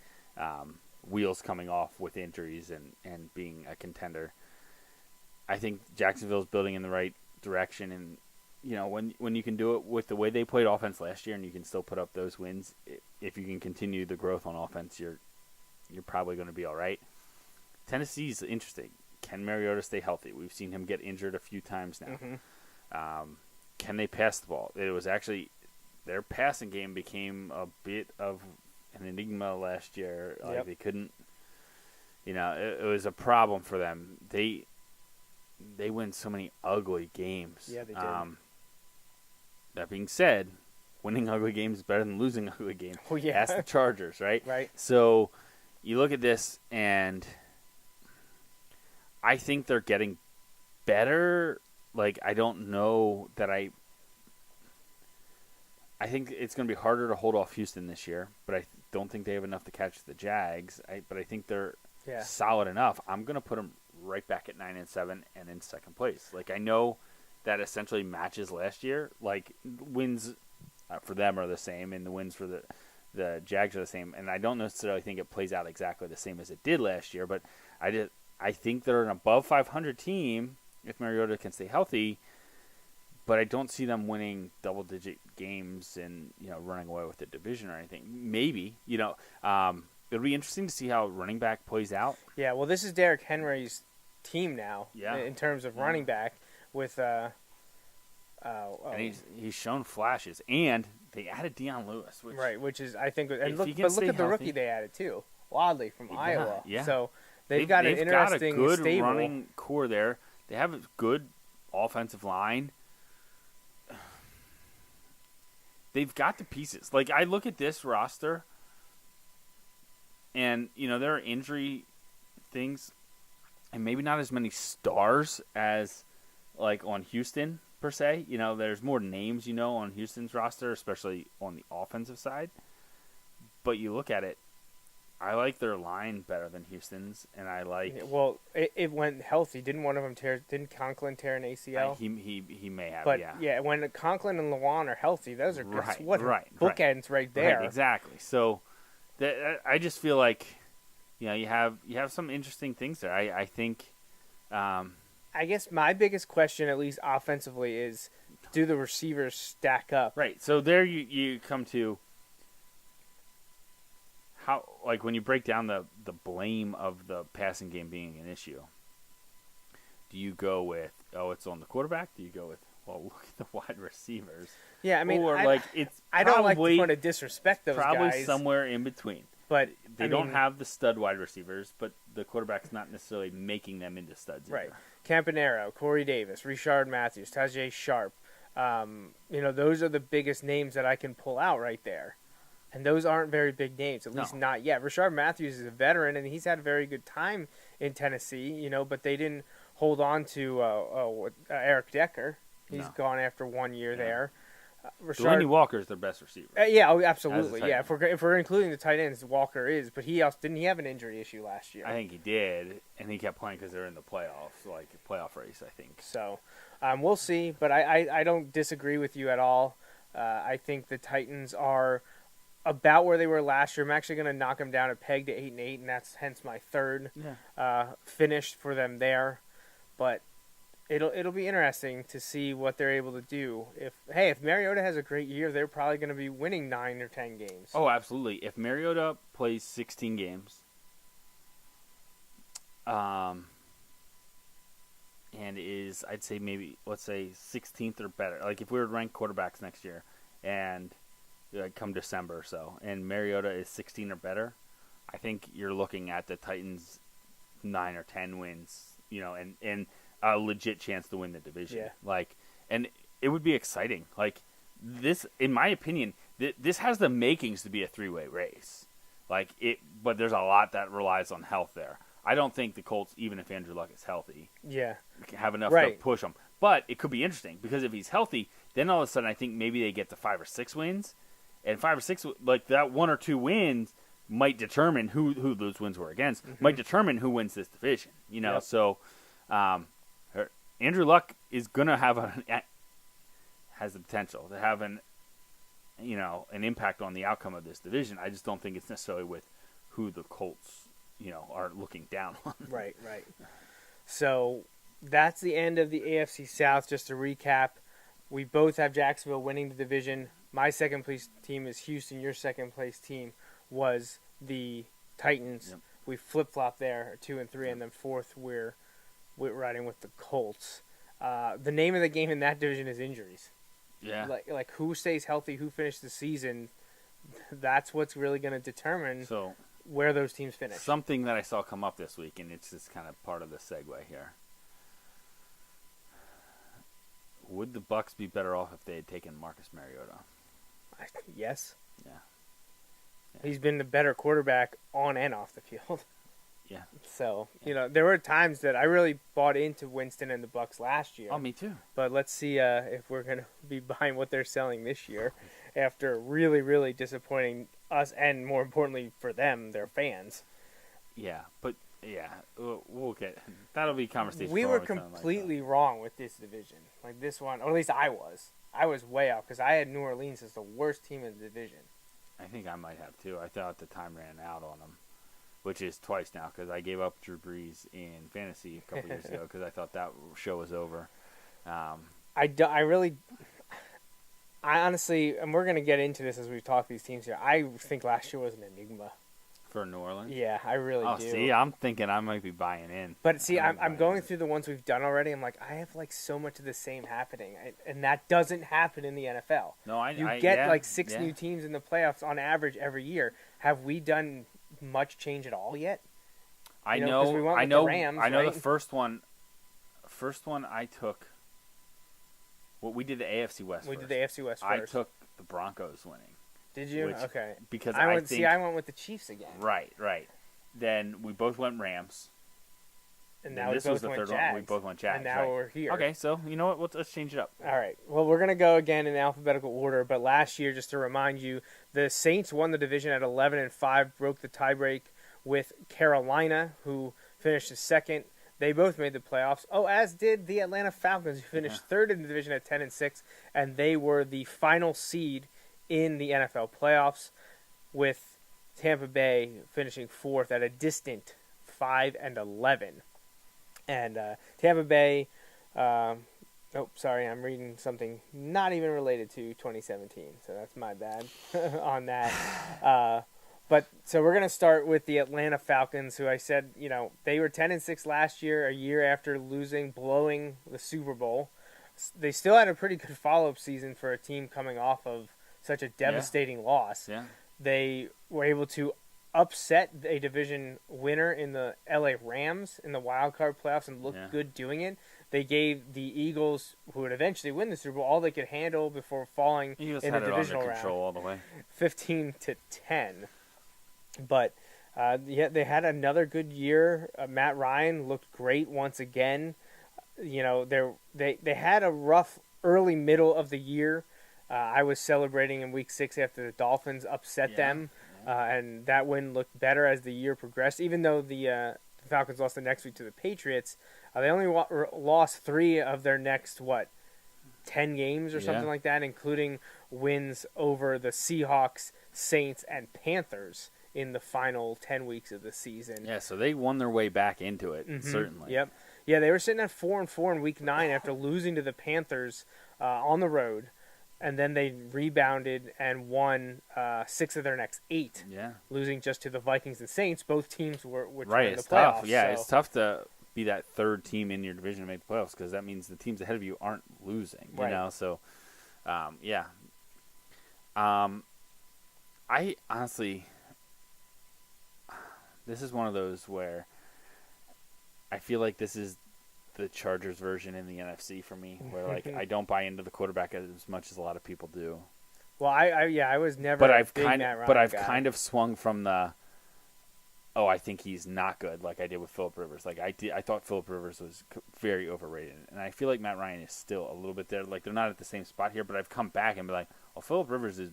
[SPEAKER 7] wheels coming off with injuries and being a contender. I think Jacksonville's building in the right direction, and when you can do it with the way they played offense last year, and you can still put up those wins, if you can continue the growth on offense, you're probably going to be all right. Tennessee's interesting. Can Mariota stay healthy? We've seen him get injured a few times now.
[SPEAKER 6] Mm-hmm.
[SPEAKER 7] Can they pass the ball? It was actually their passing game became a bit of an enigma last year. Like they couldn't, it was a problem for them. They win so many ugly games.
[SPEAKER 6] Yeah, they did.
[SPEAKER 7] That being said, winning ugly games is better than losing ugly games.
[SPEAKER 6] Oh, yeah.
[SPEAKER 7] Ask the Chargers, right?
[SPEAKER 6] Right.
[SPEAKER 7] So you look at this, and I think they're getting better. Like, I don't know that I think it's going to be harder to hold off Houston this year, but I don't think they have enough to catch the Jags. But I think they're solid enough. I'm going to put them right back at 9-7 and in second place. Like, I know that essentially matches last year. Like, wins for them are the same, and the wins for the Jags are the same. And I don't necessarily think it plays out exactly the same as it did last year, but I think they're an above 500 team if Mariota can stay healthy. But I don't see them winning double-digit games and running away with the division or anything. Maybe it'll be interesting to see how running back plays out.
[SPEAKER 6] Yeah, well, this is Derrick Henry's team now.
[SPEAKER 7] Yeah.
[SPEAKER 6] In terms of running back with
[SPEAKER 7] and he's shown flashes, and they added Deion Lewis,
[SPEAKER 6] which is I think, and look at the
[SPEAKER 7] healthy,
[SPEAKER 6] rookie they added too, Wadley from Iowa.
[SPEAKER 7] Yeah.
[SPEAKER 6] So they've got an interesting
[SPEAKER 7] got a good
[SPEAKER 6] stable.
[SPEAKER 7] running core there. They have a good offensive line. They've got the pieces. Like, I look at this roster, and there are injury things, and maybe not as many stars as like on Houston per se. There's more names on Houston's roster, especially on the offensive side. But you look at it, I like their line better than Houston's, and I like.
[SPEAKER 6] Well, it went healthy. Didn't one of them tear? Didn't Conklin tear an ACL?
[SPEAKER 7] He may have.
[SPEAKER 6] But
[SPEAKER 7] yeah,
[SPEAKER 6] when Conklin and Lewan are healthy, those are bookends right there.
[SPEAKER 7] Right, exactly. So, I just feel like, you have some interesting things there. I think.
[SPEAKER 6] I guess my biggest question, at least offensively, is do the receivers stack up?
[SPEAKER 7] Right. So there you come to how, like, when you break down the blame of the passing game being an issue, do you go with, it's on the quarterback? Do you go with well, look at the wide receivers.
[SPEAKER 6] Yeah, I mean,
[SPEAKER 7] or it's
[SPEAKER 6] I don't like to
[SPEAKER 7] probably-
[SPEAKER 6] want to disrespect those
[SPEAKER 7] probably
[SPEAKER 6] guys.
[SPEAKER 7] somewhere in between.
[SPEAKER 6] But
[SPEAKER 7] They don't have the stud wide receivers, but the quarterback's not necessarily making them into studs.
[SPEAKER 6] Right.
[SPEAKER 7] Either.
[SPEAKER 6] Campanaro, Corey Davis, Richard Matthews, Tajay Sharp. Those are the biggest names that I can pull out right there. And those aren't very big names, at least not yet. Richard Matthews is a veteran, and he's had a very good time in Tennessee, but they didn't hold on to Eric Decker. He's gone after 1 year there.
[SPEAKER 7] Delaney Walker is their best receiver.
[SPEAKER 6] Absolutely. Yeah, if we're including the tight ends, Walker is. But didn't he have an injury issue last year?
[SPEAKER 7] I think he did, and he kept playing because they're in the playoffs, like a playoff race, I think.
[SPEAKER 6] So, we'll see. But I don't disagree with you at all. I think the Titans are about where they were last year. I'm actually going to knock them down a peg to 8-8, and that's hence my third finish for them there. But it'll be interesting to see what they're able to do. If Mariota has a great year, they're probably going to be winning 9 or 10 games.
[SPEAKER 7] Oh, absolutely. If Mariota plays 16 games, and is, I'd say maybe, let's say 16th or better. Like if we were to rank quarterbacks next year, and come December or so, and Mariota is 16 or better, I think you're looking at the Titans 9 or 10 wins, and a legit chance to win the division.
[SPEAKER 6] Yeah.
[SPEAKER 7] And it would be exciting. Like this, in my opinion, this has the makings to be a 3-way race. But there's a lot that relies on health there. I don't think the Colts, even if Andrew Luck is healthy, have enough to push them. But it could be interesting because if he's healthy, then all of a sudden I think maybe they get to 5 or 6 wins, and 5 or 6, like that 1 or 2 wins might determine who those wins were against. Might determine who wins this division.
[SPEAKER 6] Yep.
[SPEAKER 7] So. Andrew Luck is gonna has the potential to have an impact on the outcome of this division. I just don't think it's necessarily with who the Colts, are looking down on.
[SPEAKER 6] Right. So that's the end of the AFC South. Just to recap, we both have Jacksonville winning the division. My second place team is Houston. Your second place team was the Titans.
[SPEAKER 7] Yep.
[SPEAKER 6] We flip-flop there, 2 and 3, and then fourth we're riding with the Colts. The name of the game in that division is injuries.
[SPEAKER 7] Yeah.
[SPEAKER 6] Like who stays healthy, who finished the season. That's what's really going to determine where those teams finish.
[SPEAKER 7] Something that I saw come up this week, and it's just kind of part of the segue here. Would the Bucs be better off if they had taken Marcus Mariota?
[SPEAKER 6] Yes.
[SPEAKER 7] Yeah.
[SPEAKER 6] He's been the better quarterback on and off the field.
[SPEAKER 7] Yeah.
[SPEAKER 6] So, there were times that I really bought into Winston and the Bucs last year.
[SPEAKER 7] Oh, me too.
[SPEAKER 6] But let's see if we're going to be behind what they're selling this year after really, really disappointing us and, more importantly for them, their fans.
[SPEAKER 7] Yeah, but, we'll get – that'll be a conversation.
[SPEAKER 6] We were completely wrong with this division. Like this one, or at least I was. I was way off because I had New Orleans as the worst team in the division.
[SPEAKER 7] I think I might have too. I thought the time ran out on them. Which is twice now, because I gave up Drew Brees in fantasy a couple years ago because I thought that show was over.
[SPEAKER 6] I honestly, and we're going to get into this as we talk these teams here, I think last year was an enigma.
[SPEAKER 7] For New Orleans?
[SPEAKER 6] Yeah, I really do.
[SPEAKER 7] See, I'm thinking I might be buying in.
[SPEAKER 6] But see, I'm going through the ones we've done already. I'm like, I have so much of the same happening. And that doesn't happen in the NFL.
[SPEAKER 7] No,
[SPEAKER 6] You get 6 new teams in the playoffs on average every year. Have we done much change at all yet?
[SPEAKER 7] I
[SPEAKER 6] The Rams,
[SPEAKER 7] the first one I took. Well, we did the AFC West.
[SPEAKER 6] We did the AFC West first.
[SPEAKER 7] I took the Broncos winning.
[SPEAKER 6] Did you? Okay.
[SPEAKER 7] Because
[SPEAKER 6] I went with the Chiefs again.
[SPEAKER 7] Right. Then we both went Rams.
[SPEAKER 6] And now
[SPEAKER 7] this was the third one. We both went Jags.
[SPEAKER 6] And now we're here.
[SPEAKER 7] Okay, so you know what? Let's change it up.
[SPEAKER 6] All right. Well, we're going to go again in alphabetical order. But last year, just to remind you, the Saints won the division at 11-5, broke the tiebreak with Carolina, who finished second. They both made the playoffs. Oh, as did the Atlanta Falcons, who finished third in the division at 10-6, and they were the final seed in the NFL playoffs, with Tampa Bay finishing fourth at a distant 5-11. And Tampa Bay, I'm reading something not even related to 2017, so that's my bad on that. But so we're going to start with the Atlanta Falcons, who I said, they were 10-6 last year, a year after blowing the Super Bowl. they still had a pretty good follow-up season for a team coming off of such a devastating loss.
[SPEAKER 7] Yeah.
[SPEAKER 6] They were able to upset a division winner in the LA Rams in the wild card playoffs and looked good doing it. They gave the Eagles, who would eventually win the Super Bowl, all they could handle before falling
[SPEAKER 7] Eagles
[SPEAKER 6] in
[SPEAKER 7] had
[SPEAKER 6] the
[SPEAKER 7] it
[SPEAKER 6] divisional
[SPEAKER 7] under
[SPEAKER 6] round,
[SPEAKER 7] control all the way.
[SPEAKER 6] 15-10. But they had another good year. Matt Ryan looked great once again. You know, they had a rough early middle of the year. I was celebrating in Week 6 after the Dolphins upset them, and that win looked better as the year progressed. Even though the Falcons lost the next week to the Patriots, they only lost 3 of their next 10 games or something like that, including wins over the Seahawks, Saints, and Panthers in the final 10 weeks of the season.
[SPEAKER 7] Yeah, so they won their way back into it, certainly.
[SPEAKER 6] Yep. Yeah, they were sitting at 4-4 in Week 9 after losing to the Panthers on the road. And then they rebounded and won 6 of their next 8.
[SPEAKER 7] Yeah.
[SPEAKER 6] Losing just to the Vikings and Saints. Both teams were
[SPEAKER 7] right,
[SPEAKER 6] in the
[SPEAKER 7] it's
[SPEAKER 6] playoffs.
[SPEAKER 7] tough. Yeah,
[SPEAKER 6] so.
[SPEAKER 7] it's tough to be that third team in your division to make the playoffs because that means the teams ahead of you aren't losing. You know, so yeah. I honestly, this is one of those where I feel like this is the Chargers version in the NFC for me, where like I don't buy into the quarterback as much as a lot of people do.
[SPEAKER 6] Well, I was never.
[SPEAKER 7] But
[SPEAKER 6] I've
[SPEAKER 7] kind of swung from the. Oh, I think he's not good, like I did with Phillip Rivers. Like I thought Phillip Rivers was very overrated, and I feel like Matt Ryan is still a little bit there. Like they're not at the same spot here, but I've come back and be like, oh, Phillip Rivers is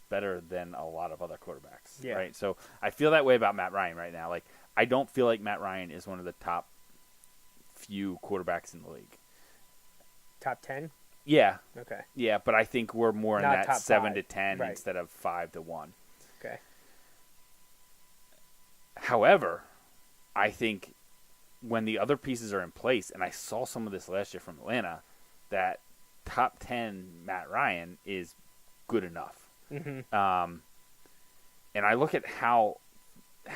[SPEAKER 7] better than a lot of other quarterbacks, right? So I feel that way about Matt Ryan right now. Like I don't feel like Matt Ryan is one of the top few quarterbacks in the league.
[SPEAKER 6] Top 10?
[SPEAKER 7] Yeah.
[SPEAKER 6] Okay.
[SPEAKER 7] Yeah, but I think we're more
[SPEAKER 6] Not
[SPEAKER 7] in that
[SPEAKER 6] top
[SPEAKER 7] 7
[SPEAKER 6] 5.
[SPEAKER 7] to 10
[SPEAKER 6] Right.
[SPEAKER 7] instead of 5 to 1.
[SPEAKER 6] Okay.
[SPEAKER 7] However, I think when the other pieces are in place, and I saw some of this last year from Atlanta, that top 10 Matt Ryan is good enough.
[SPEAKER 6] Mm-hmm.
[SPEAKER 7] And I look at how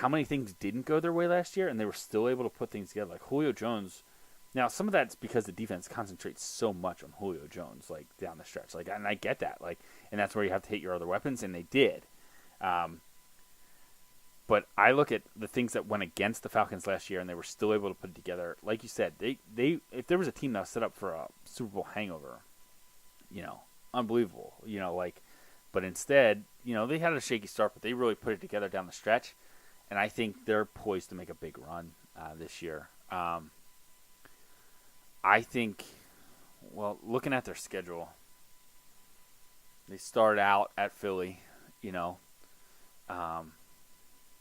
[SPEAKER 7] many things didn't go their way last year, and they were still able to put things together. Like Julio Jones. Now, some of that's because the defense concentrates so much on Julio Jones, like down the stretch. Like, and I get that. Like, and that's where you have to hit your other weapons, and they did. But I look at the things that went against the Falcons last year, and they were still able to put it together. Like you said, they if there was a team that was set up for a Super Bowl hangover, unbelievable. But instead, they had a shaky start, but they really put it together down the stretch, and I think they're poised to make a big run this year. I think, looking at their schedule, they start out at Philly,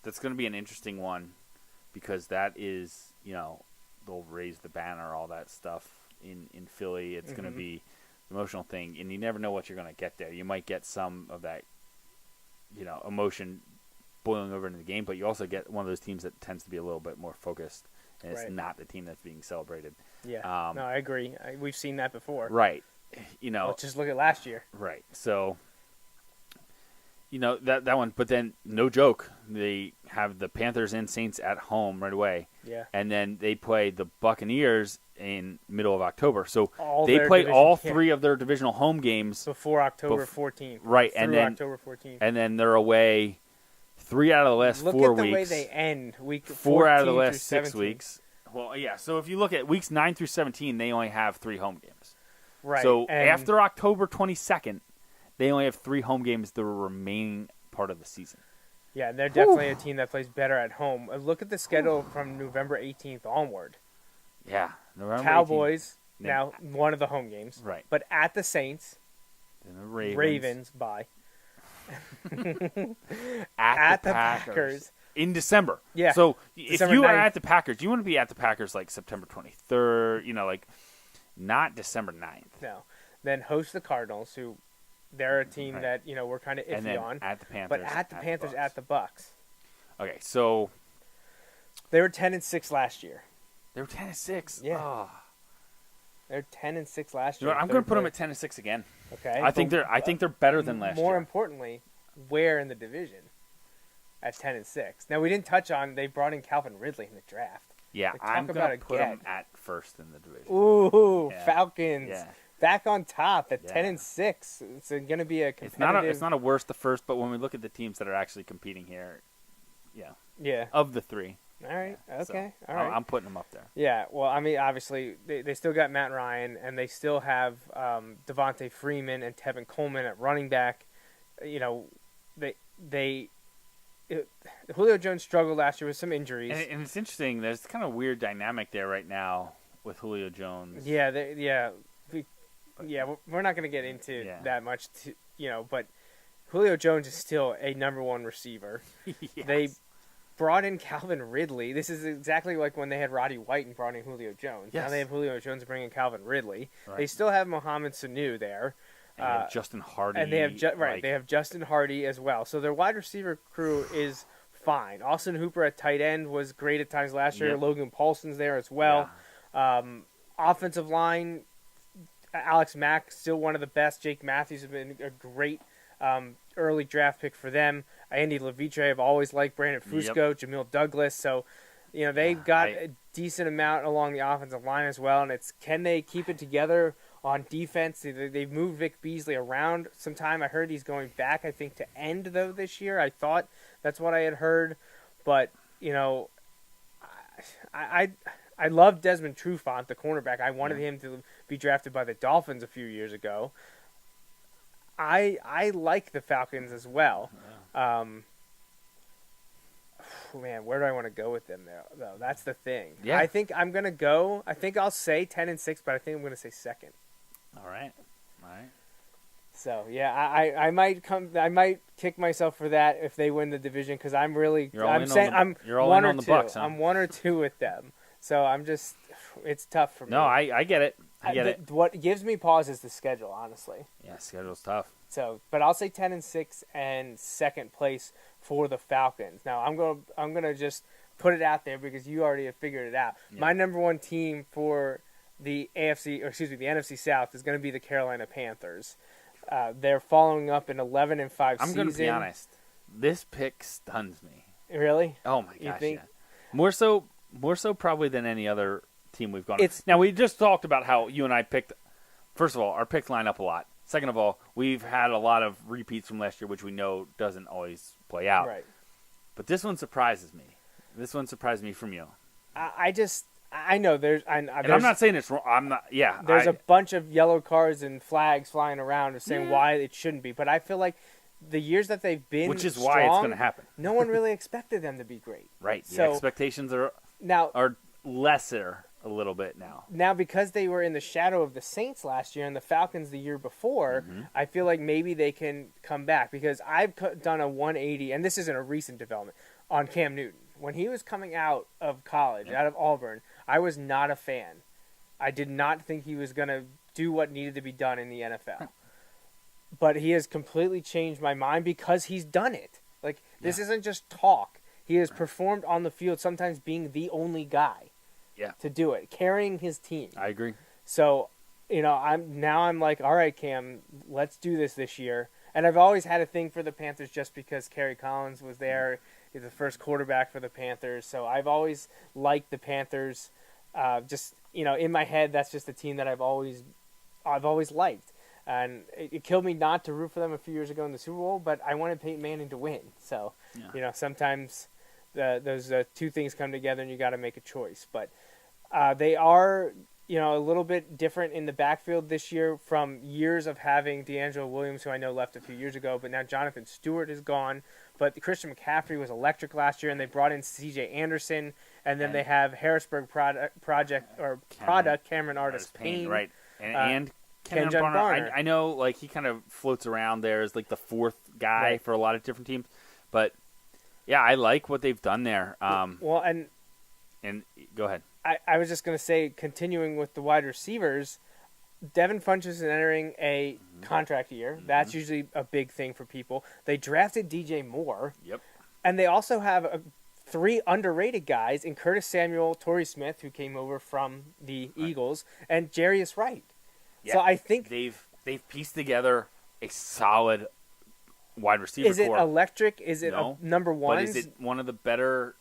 [SPEAKER 7] that's going to be an interesting one because that is, they'll raise the banner, all that stuff in Philly. It's going to be an emotional thing, and you never know what you're going to get there. You might get some of that, emotion boiling over into the game, but you also get one of those teams that tends to be a little bit more focused, and it's not the team that's being celebrated.
[SPEAKER 6] Yeah, no, I agree. We've seen that before.
[SPEAKER 7] Right.
[SPEAKER 6] Let's just look at last year.
[SPEAKER 7] Right. So, that one. But then, no joke, they have the Panthers and Saints at home right away.
[SPEAKER 6] Yeah.
[SPEAKER 7] And then they play the Buccaneers in middle of October. So
[SPEAKER 6] they
[SPEAKER 7] play all 3 of their divisional home games
[SPEAKER 6] before October 14th.
[SPEAKER 7] Right.
[SPEAKER 6] And then October 14th.
[SPEAKER 7] And then they're away 3 out of the last 4 weeks.
[SPEAKER 6] Look at the way they end week
[SPEAKER 7] 4 out of the last
[SPEAKER 6] 17.
[SPEAKER 7] 6 weeks. Well, yeah. So if you look at weeks 9 through 17, they only have 3 home games.
[SPEAKER 6] Right.
[SPEAKER 7] So after October 22nd, they only have 3 home games the remaining part of the season.
[SPEAKER 6] Yeah, they're definitely a team that plays better at home. Look at the schedule from November 18th onward.
[SPEAKER 7] Yeah. November
[SPEAKER 6] Cowboys,
[SPEAKER 7] 18th.
[SPEAKER 6] now one of the home games.
[SPEAKER 7] Right.
[SPEAKER 6] But at the Saints.
[SPEAKER 7] Then the
[SPEAKER 6] Ravens, bye.
[SPEAKER 7] at the Packers. In December.
[SPEAKER 6] Yeah.
[SPEAKER 7] So
[SPEAKER 6] December
[SPEAKER 7] if you
[SPEAKER 6] 9th.
[SPEAKER 7] are at the Packers, you want to be at the Packers like September 23rd, not December 9th.
[SPEAKER 6] No. Then host the Cardinals, who they're a team that, we're kind of iffy
[SPEAKER 7] and then
[SPEAKER 6] on.
[SPEAKER 7] At the Panthers.
[SPEAKER 6] But at the Panthers, at the Bucks.
[SPEAKER 7] Okay, so
[SPEAKER 6] they were 10-6 last year.
[SPEAKER 7] They were 10-6.
[SPEAKER 6] Yeah.
[SPEAKER 7] Oh.
[SPEAKER 6] They're 10-6 last year.
[SPEAKER 7] I'm going to put them at 10-6 again.
[SPEAKER 6] Okay.
[SPEAKER 7] I think they're better than last year.
[SPEAKER 6] More importantly, where in the division? At 10-6. Now we didn't touch on they brought in Calvin Ridley in the draft.
[SPEAKER 7] Yeah,
[SPEAKER 6] Like,
[SPEAKER 7] I'm going to put them at first in the division.
[SPEAKER 6] Ooh,
[SPEAKER 7] Yeah.
[SPEAKER 6] Falcons.
[SPEAKER 7] Yeah.
[SPEAKER 6] back on top at
[SPEAKER 7] Yeah.
[SPEAKER 6] 10-6. It's going to be a
[SPEAKER 7] It's not
[SPEAKER 6] competitive.
[SPEAKER 7] a worst to first, but when we look at the teams that are actually competing here,
[SPEAKER 6] Yeah.
[SPEAKER 7] of the three.
[SPEAKER 6] All right.
[SPEAKER 7] So,
[SPEAKER 6] Okay. All right.
[SPEAKER 7] I'm putting them up there.
[SPEAKER 6] Yeah, well, I mean, obviously, they still got Matt Ryan, and they still have Devontae Freeman and Tevin Coleman at running back. You know, Julio Jones struggled last year with some injuries.
[SPEAKER 7] And it's interesting. There's kind of weird dynamic there right now with Julio Jones.
[SPEAKER 6] Yeah, we're not going to get into
[SPEAKER 7] Yeah.
[SPEAKER 6] that much, but Julio Jones is still a number one receiver.
[SPEAKER 7] Yes.
[SPEAKER 6] They brought in Calvin Ridley. This is exactly like when they had Roddy White and brought in Julio Jones. Now
[SPEAKER 7] Yes.
[SPEAKER 6] they have Julio Jones bringing in Calvin Ridley.
[SPEAKER 7] Right.
[SPEAKER 6] They still have Mohamed Sanu there.
[SPEAKER 7] And they have Justin Hardy.
[SPEAKER 6] And they have they have Justin Hardy as well. So their wide receiver crew is fine. Austin Hooper at tight end was great at times last year.
[SPEAKER 7] Yep.
[SPEAKER 6] Logan Paulson's there as well. Offensive line, Alex Mack still one of the best. Jake Matthews has been a great early draft pick for them. Andy Levitre, I've always liked Brandon Fusco, Jamil Douglas. So, they've got a decent amount along the offensive line as well. And it's can they keep it together on defense? They've moved Vic Beasley around some time. I heard he's going back, I think, to end, though, this year. I thought that's what I had heard. But, I love Desmond Trufant, the cornerback. I wanted him to be drafted by the Dolphins a few years ago. I like the Falcons as well. Man, where do I want to go with them though? That's the thing.
[SPEAKER 7] Yeah.
[SPEAKER 6] I think I'm gonna go. I think I'll say 10-6, but I think I'm gonna say second.
[SPEAKER 7] All right.
[SPEAKER 6] So yeah, I might kick myself for that if they win the division because I'm really
[SPEAKER 7] You're all
[SPEAKER 6] I'm
[SPEAKER 7] in
[SPEAKER 6] saying
[SPEAKER 7] on the-
[SPEAKER 6] I'm
[SPEAKER 7] you're all
[SPEAKER 6] one
[SPEAKER 7] in
[SPEAKER 6] or
[SPEAKER 7] on the
[SPEAKER 6] two.
[SPEAKER 7] Bucs, huh?
[SPEAKER 6] I'm 1 or 2 with them. So I'm just it's tough for me.
[SPEAKER 7] No, I get it. I get it.
[SPEAKER 6] What gives me pause is the schedule, honestly.
[SPEAKER 7] Yeah, schedule's tough.
[SPEAKER 6] So, but I'll say 10-6 and second place for the Falcons. Now, I'm gonna just put it out there because you already have figured it out.
[SPEAKER 7] Yeah.
[SPEAKER 6] My number one team for the NFC South is going to be the Carolina Panthers. They're following up an 11-5 season.
[SPEAKER 7] I'm going to be honest. This pick stuns me.
[SPEAKER 6] Really?
[SPEAKER 7] Oh my
[SPEAKER 6] You
[SPEAKER 7] gosh!
[SPEAKER 6] think?
[SPEAKER 7] Yeah. More so probably than any other team we've gone.
[SPEAKER 6] It's-
[SPEAKER 7] Now we just talked about how you and I picked. First of all, our picks line up a lot. Second of all, we've had a lot of repeats from last year, which we know doesn't always play out.
[SPEAKER 6] Right.
[SPEAKER 7] But this one surprises me. This one surprised me from you.
[SPEAKER 6] I know there's.
[SPEAKER 7] And I'm not saying it's wrong. I'm not. Yeah.
[SPEAKER 6] There's a bunch of yellow cards and flags flying around saying why it shouldn't be, but I feel like the years that they've been,
[SPEAKER 7] which is
[SPEAKER 6] strong,
[SPEAKER 7] why it's going to happen.
[SPEAKER 6] No one really expected them to be great.
[SPEAKER 7] Right. The
[SPEAKER 6] So
[SPEAKER 7] expectations are
[SPEAKER 6] now
[SPEAKER 7] lesser a little bit now.
[SPEAKER 6] Now, because they were in the shadow of the Saints last year and the Falcons the year before, I feel like maybe they can come back because I've done a 180, and this isn't a recent development, on Cam Newton. When he was coming out of college, out of Auburn, I was not a fan. I did not think he was going to do what needed to be done in the NFL. But he has completely changed my mind because he's done it. Like, this isn't just talk. He has performed on the field, sometimes being the only guy. To do it, carrying his team.
[SPEAKER 7] I agree.
[SPEAKER 6] So, I'm like, all right, Cam, let's do this year. And I've always had a thing for the Panthers just because Kerry Collins was there. He's the first quarterback for the Panthers. So I've always liked the Panthers. In my head, that's just a team that I've always liked. And it killed me not to root for them a few years ago in the Super Bowl, but I wanted Peyton Manning to win. So, sometimes those two things come together and you got to make a choice. But they are, a little bit different in the backfield this year from years of having D'Angelo Williams, who I know left a few years ago, but now Jonathan Stewart is gone. But Christian McCaffrey was electric last year, and they brought in C.J. Anderson, and then they have Harrisburg product Cameron Artis-Payne,
[SPEAKER 7] right? And Ken
[SPEAKER 6] John
[SPEAKER 7] Barner. I know, like, he kind of floats around there as like the fourth guy for a lot of different teams, but yeah, I like what they've done there. And go ahead.
[SPEAKER 6] I was just going to say, continuing with the wide receivers, Devin Funchess is entering a contract year. That's usually a big thing for people. They drafted DJ Moore.
[SPEAKER 7] Yep.
[SPEAKER 6] And they also have 3 underrated guys in Curtis Samuel, Torrey Smith, who came over from the Eagles, and Jarius Wright.
[SPEAKER 7] Yeah.
[SPEAKER 6] So I think
[SPEAKER 7] they've pieced together a solid wide receiver core.
[SPEAKER 6] Is it electric? Is it
[SPEAKER 7] No,
[SPEAKER 6] a number one?
[SPEAKER 7] But is it one of the better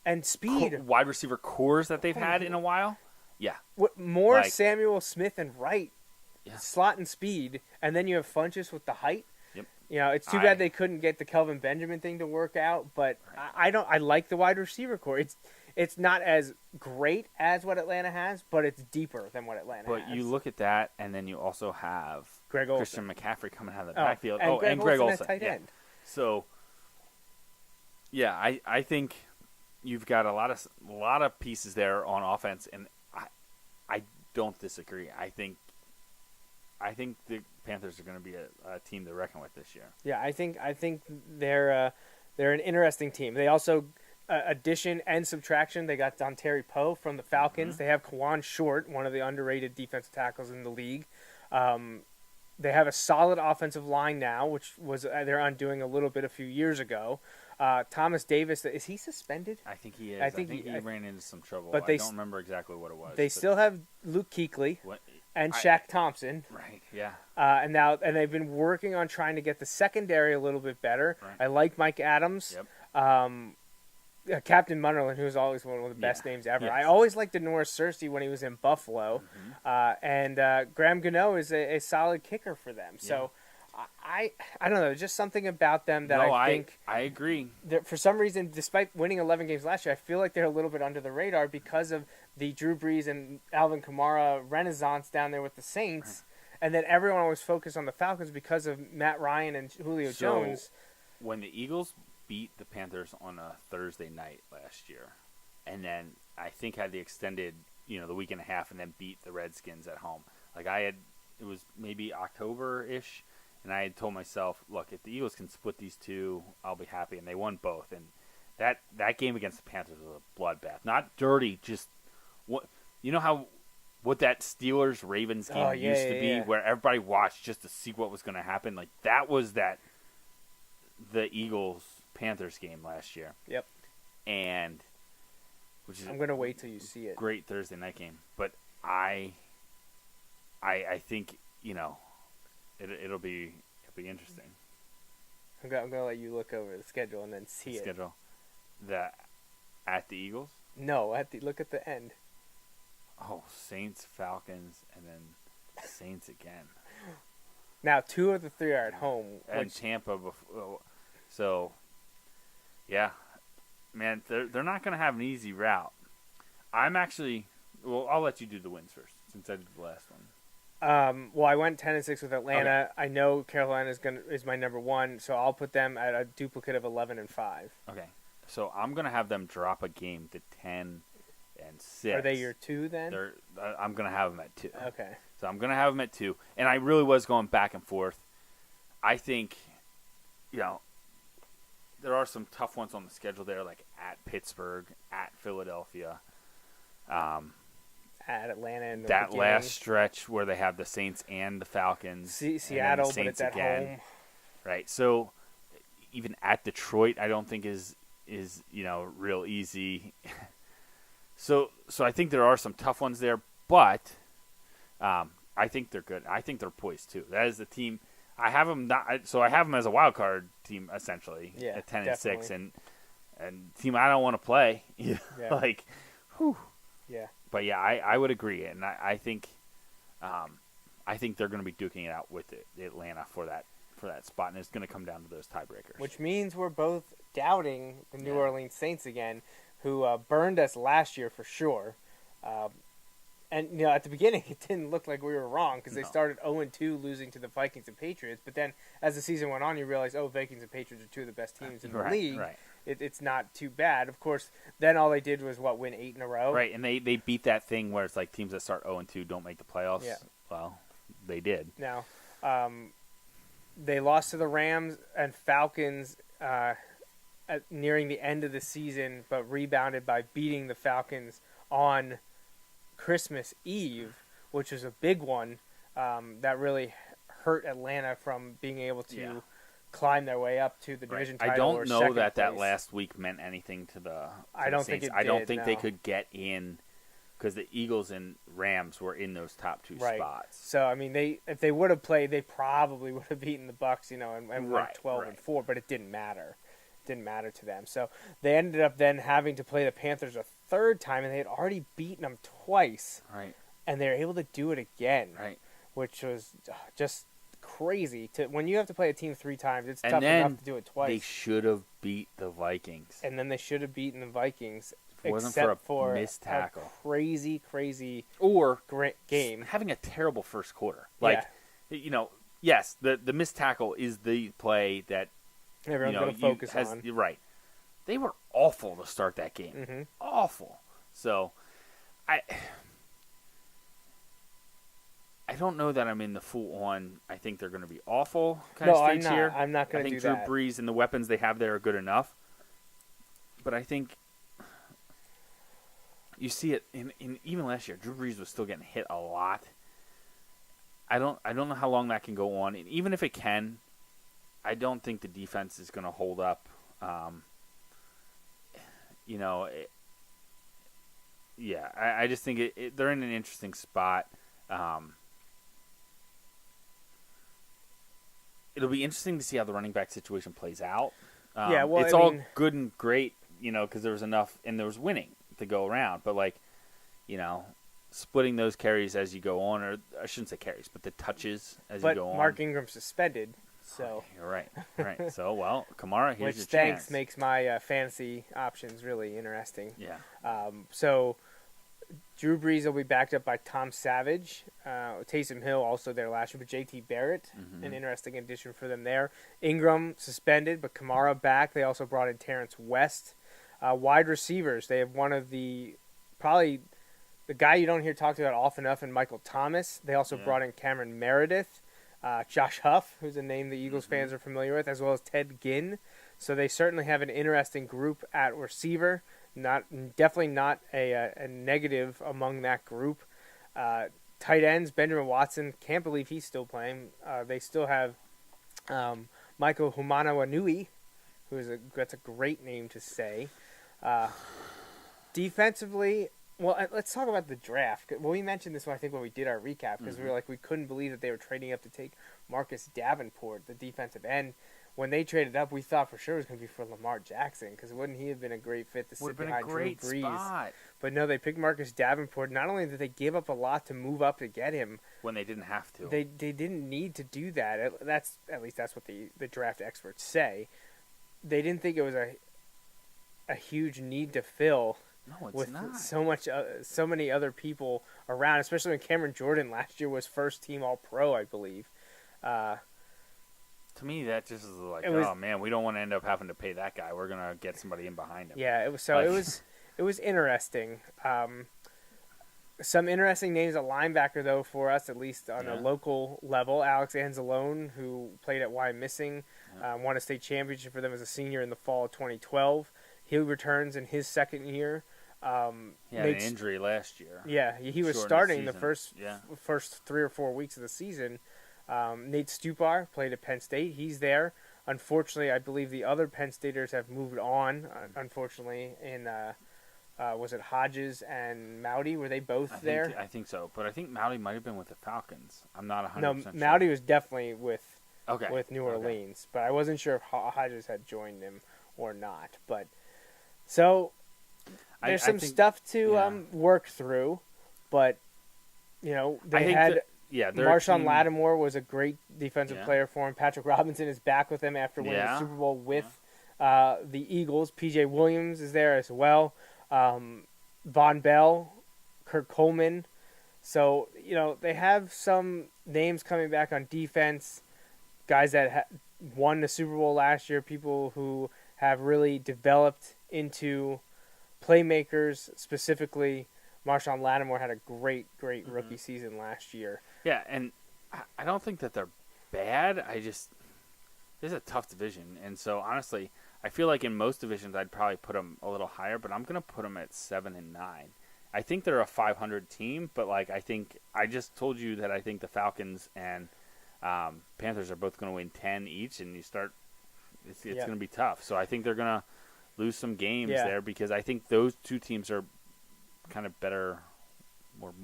[SPEAKER 6] and speed
[SPEAKER 7] wide receiver cores that they've had in a while? Yeah.
[SPEAKER 6] More
[SPEAKER 7] Like-
[SPEAKER 6] Samuel, Smith, and Wright slot and speed, and then you have Funchess with the height.
[SPEAKER 7] Yep.
[SPEAKER 6] You know, it's too bad they couldn't get the Kelvin Benjamin thing to work out, but I like the wide receiver core. It's not as great as what Atlanta has, but it's deeper than what Atlanta has.
[SPEAKER 7] But you look at that, and then you also have
[SPEAKER 6] Greg
[SPEAKER 7] Christian
[SPEAKER 6] Olsen.
[SPEAKER 7] McCaffrey coming out of the backfield.
[SPEAKER 6] And Greg Olsen. Tight
[SPEAKER 7] Yeah.
[SPEAKER 6] end.
[SPEAKER 7] So, yeah, I think you've got a lot of pieces there on offense, and I don't disagree. I think the Panthers are going to be a team to reckon with this year.
[SPEAKER 6] Yeah, I think they're an interesting team. They also addition and subtraction. They got Dontari Poe from the Falcons. They have Kawan Short, one of the underrated defensive tackles in the league. They have a solid offensive line now, which was they're undoing a little bit a few years ago. Thomas Davis, is he suspended?
[SPEAKER 7] I think he is.
[SPEAKER 6] I
[SPEAKER 7] I
[SPEAKER 6] think
[SPEAKER 7] think he ran into some trouble.
[SPEAKER 6] but
[SPEAKER 7] I don't remember exactly what it was.
[SPEAKER 6] They still have Luke Kuechly and Shaq Thompson.
[SPEAKER 7] Right, yeah.
[SPEAKER 6] And they've been working on trying to get the secondary a little bit better.
[SPEAKER 7] Right.
[SPEAKER 6] I like Mike Adams.
[SPEAKER 7] Yep.
[SPEAKER 6] Captain Munderland, who was always one of the best names ever.
[SPEAKER 7] Yes.
[SPEAKER 6] I always liked Denoris Cersei when he was in Buffalo. And Graham Gano is a solid kicker for them. So I don't know, just something about them that I think
[SPEAKER 7] I agree.
[SPEAKER 6] for some reason, despite winning 11 games last year, I feel like they're a little bit under the radar because of the Drew Brees and Alvin Kamara renaissance down there with the Saints. And then everyone always focused on the Falcons because of Matt Ryan and Julio Jones.
[SPEAKER 7] When the Eagles beat the Panthers on a Thursday night last year, and then I think had the extended, the week and a half, and then beat the Redskins at home. It was maybe October-ish, and I had told myself, look, if the Eagles can split these two, I'll be happy. And they won both. And that game against the Panthers was a bloodbath. Not dirty, just what that Steelers-Ravens game used to be, where everybody watched just to see what was going to happen. Like, that was the Eagles-Panthers game last year.
[SPEAKER 6] Yep.
[SPEAKER 7] And I'm
[SPEAKER 6] going to wait till you see it.
[SPEAKER 7] Great Thursday night game. But I think, it'll be interesting.
[SPEAKER 6] I'm going to let you look over the schedule and then see it.
[SPEAKER 7] Schedule. At the Eagles?
[SPEAKER 6] No, look at the end.
[SPEAKER 7] Oh, Saints, Falcons, and then Saints again.
[SPEAKER 6] Now, 2 of the 3 are at home.
[SPEAKER 7] And Tampa before. So, yeah. Man, they're not going to have an easy route. I'm actually... Well, I'll let you do the wins first, since I did the last one.
[SPEAKER 6] Well, I went 10-6 with Atlanta.
[SPEAKER 7] Okay.
[SPEAKER 6] I know Carolina is my number 1, so I'll put them at a duplicate of 11-5.
[SPEAKER 7] Okay. So I'm going to have them drop a game to 10-6.
[SPEAKER 6] Are they your 2 then?
[SPEAKER 7] I'm going to have them at 2.
[SPEAKER 6] Okay.
[SPEAKER 7] So I'm going to have them at 2. And I really was going back and forth. I think, there are some tough ones on the schedule there, like at Pittsburgh, at Philadelphia.
[SPEAKER 6] At Atlanta in the
[SPEAKER 7] that
[SPEAKER 6] beginning.
[SPEAKER 7] last stretch where they have the Saints and the Falcons.
[SPEAKER 6] Seattle,
[SPEAKER 7] the Saints
[SPEAKER 6] but it's at home.
[SPEAKER 7] Right. So even at Detroit, I don't think is real easy. So I think there are some tough ones there, but I think they're good. I think they're poised too. That is the team. I have them I have them as a wild card team essentially at 10-6, and team I don't want to play. Like, whew.
[SPEAKER 6] Yeah.
[SPEAKER 7] But yeah, I would agree, and I think they're going to be duking it out with Atlanta for that spot, and it's going to come down to those tiebreakers.
[SPEAKER 6] Which means we're both doubting the New Orleans Saints again, who burned us last year for sure. And at the beginning, it didn't look like we were wrong because they started 0-2, losing to the Vikings and Patriots. But then, as the season went on, you realize, Vikings and Patriots are 2 of the best teams in the league.
[SPEAKER 7] Right.
[SPEAKER 6] It's not too bad. Of course, then all they did was win 8 in a row.
[SPEAKER 7] Right, and they beat that thing where it's like teams that start 0-2 don't make the playoffs.
[SPEAKER 6] Yeah.
[SPEAKER 7] Well, they did.
[SPEAKER 6] Now, they lost to the Rams and Falcons nearing the end of the season, but rebounded by beating the Falcons on Christmas Eve, which was a big one that really hurt Atlanta from being able to climb their way up to the division title.
[SPEAKER 7] I don't
[SPEAKER 6] or
[SPEAKER 7] know
[SPEAKER 6] second
[SPEAKER 7] that
[SPEAKER 6] place.
[SPEAKER 7] last week meant anything to the
[SPEAKER 6] I don't
[SPEAKER 7] Saints.
[SPEAKER 6] think it
[SPEAKER 7] I don't
[SPEAKER 6] did,
[SPEAKER 7] think
[SPEAKER 6] no.
[SPEAKER 7] they could get in because the Eagles and Rams were in those top 2 spots.
[SPEAKER 6] So I mean, if they would have played, they probably would have beaten the Bucs, and went 12-4. But it didn't matter. It didn't matter to them. So they ended up then having to play the Panthers a 3rd time, and they had already beaten them twice.
[SPEAKER 7] Right.
[SPEAKER 6] And they were able to do it again.
[SPEAKER 7] Right.
[SPEAKER 6] which was just crazy. When you have to play a team 3 times, it's
[SPEAKER 7] And
[SPEAKER 6] tough
[SPEAKER 7] then
[SPEAKER 6] enough to do it twice.
[SPEAKER 7] They should have beat the Vikings.
[SPEAKER 6] And then they should have beaten the Vikings.
[SPEAKER 7] If it wasn't
[SPEAKER 6] except
[SPEAKER 7] for a missed tackle.
[SPEAKER 6] A crazy
[SPEAKER 7] Or
[SPEAKER 6] great game.
[SPEAKER 7] having a terrible first quarter. Like, yes, the missed tackle is the play that
[SPEAKER 6] Everyone's going to focus on.
[SPEAKER 7] Right. They were awful to start that game.
[SPEAKER 6] Mm-hmm.
[SPEAKER 7] Awful. So, I don't know that I'm in the full on. I think they're going to be awful kind of stage here.
[SPEAKER 6] I'm not going to do that.
[SPEAKER 7] I think Drew Brees and the weapons they have there are good enough. But I think you see it in even last year. Drew Brees was still getting hit a lot. I don't know how long that can go on. And even if it can, I don't think the defense is going to hold up. I just think they're in an interesting spot. It'll be interesting to see how the running back situation plays out. It's all good and great, because there was enough and there was winning to go around. But splitting those carries as you go on, or I shouldn't say carries, but the touches as you go on.
[SPEAKER 6] But Mark Ingram's suspended, so
[SPEAKER 7] you're right. So Kamara, here's your
[SPEAKER 6] chance.
[SPEAKER 7] Which
[SPEAKER 6] makes my fantasy options really interesting.
[SPEAKER 7] Yeah.
[SPEAKER 6] So Drew Brees will be backed up by Tom Savage. Taysom Hill also there last year, but JT Barrett, an interesting addition for them there. Ingram suspended, but Kamara back. They also brought in Terrence West. Wide receivers, they have one of probably the guy you don't hear talked about often enough in Michael Thomas. They also brought in Cameron Meredith, Josh Huff, who's a name the Eagles fans are familiar with, as well as Ted Ginn. So they certainly have an interesting group at receiver. Definitely not a negative among that group. Tight ends, Benjamin Watson, can't believe he's still playing. They still have Michael Humanawanui, that's a great name to say. Defensively, let's talk about the draft. Well, we mentioned this when we did our recap, because we were like, we couldn't believe that they were trading up to take Marcus Davenport, the defensive end. When they traded up, we thought for sure it was going to be for Lamar Jackson, because wouldn't he have been a great fit to sit behind Drew Brees?
[SPEAKER 7] Spot.
[SPEAKER 6] But no, they picked Marcus Davenport. Not only did they give up a lot to move up to get him,
[SPEAKER 7] when they didn't have to,
[SPEAKER 6] they didn't need to do that. At least that's what the draft experts say. They didn't think it was a huge need to fill.
[SPEAKER 7] No, it's
[SPEAKER 6] with
[SPEAKER 7] not.
[SPEAKER 6] So many other people around, especially when Cameron Jordan last year was first team All-Pro, I believe.
[SPEAKER 7] To me, that just is like, oh man, we don't want to end up having to pay that guy. We're gonna get somebody in behind him.
[SPEAKER 6] Yeah, it was interesting. Some interesting names at linebacker though for us, at least on a local level. Alex Anzalone, who played at Wyomissing, won a state championship for them as a senior in the fall of 2012. He returns in his second year.
[SPEAKER 7] He had an injury last year.
[SPEAKER 6] Yeah, he was starting the first 3 or 4 weeks of the season. Nate Stupar played at Penn State. He's there. Unfortunately, I believe the other Penn Staters have moved on. Unfortunately, in was it Hodges and Mowdy? Were they both there?
[SPEAKER 7] I think so, but I think Mowdy might have been with the Falcons. I'm not 100% sure.
[SPEAKER 6] No, Mowdy was definitely with New
[SPEAKER 7] Okay.
[SPEAKER 6] Orleans, but I wasn't sure if Hodges had joined them or not. But so there's some stuff to work through, but they had. Marshawn Lattimore was a great defensive player for him. Patrick Robinson is back with him after winning the Super Bowl with the Eagles. P.J. Williams is there as well. Von Bell, Kirk Coleman. So, they have some names coming back on defense, guys that won the Super Bowl last year, people who have really developed into playmakers, specifically Marshawn Lattimore had a great rookie season last year.
[SPEAKER 7] Yeah, and I don't think that they're bad. This is a tough division. And so, honestly, I feel like in most divisions I'd probably put them a little higher, but I'm going to put them at 7 and 9. I think they're a 500 team, but I just told you that I think the Falcons and Panthers are both going to win 10 each, and it's going to be tough. So I think they're going to lose some games there, because I think those two teams are kind of better,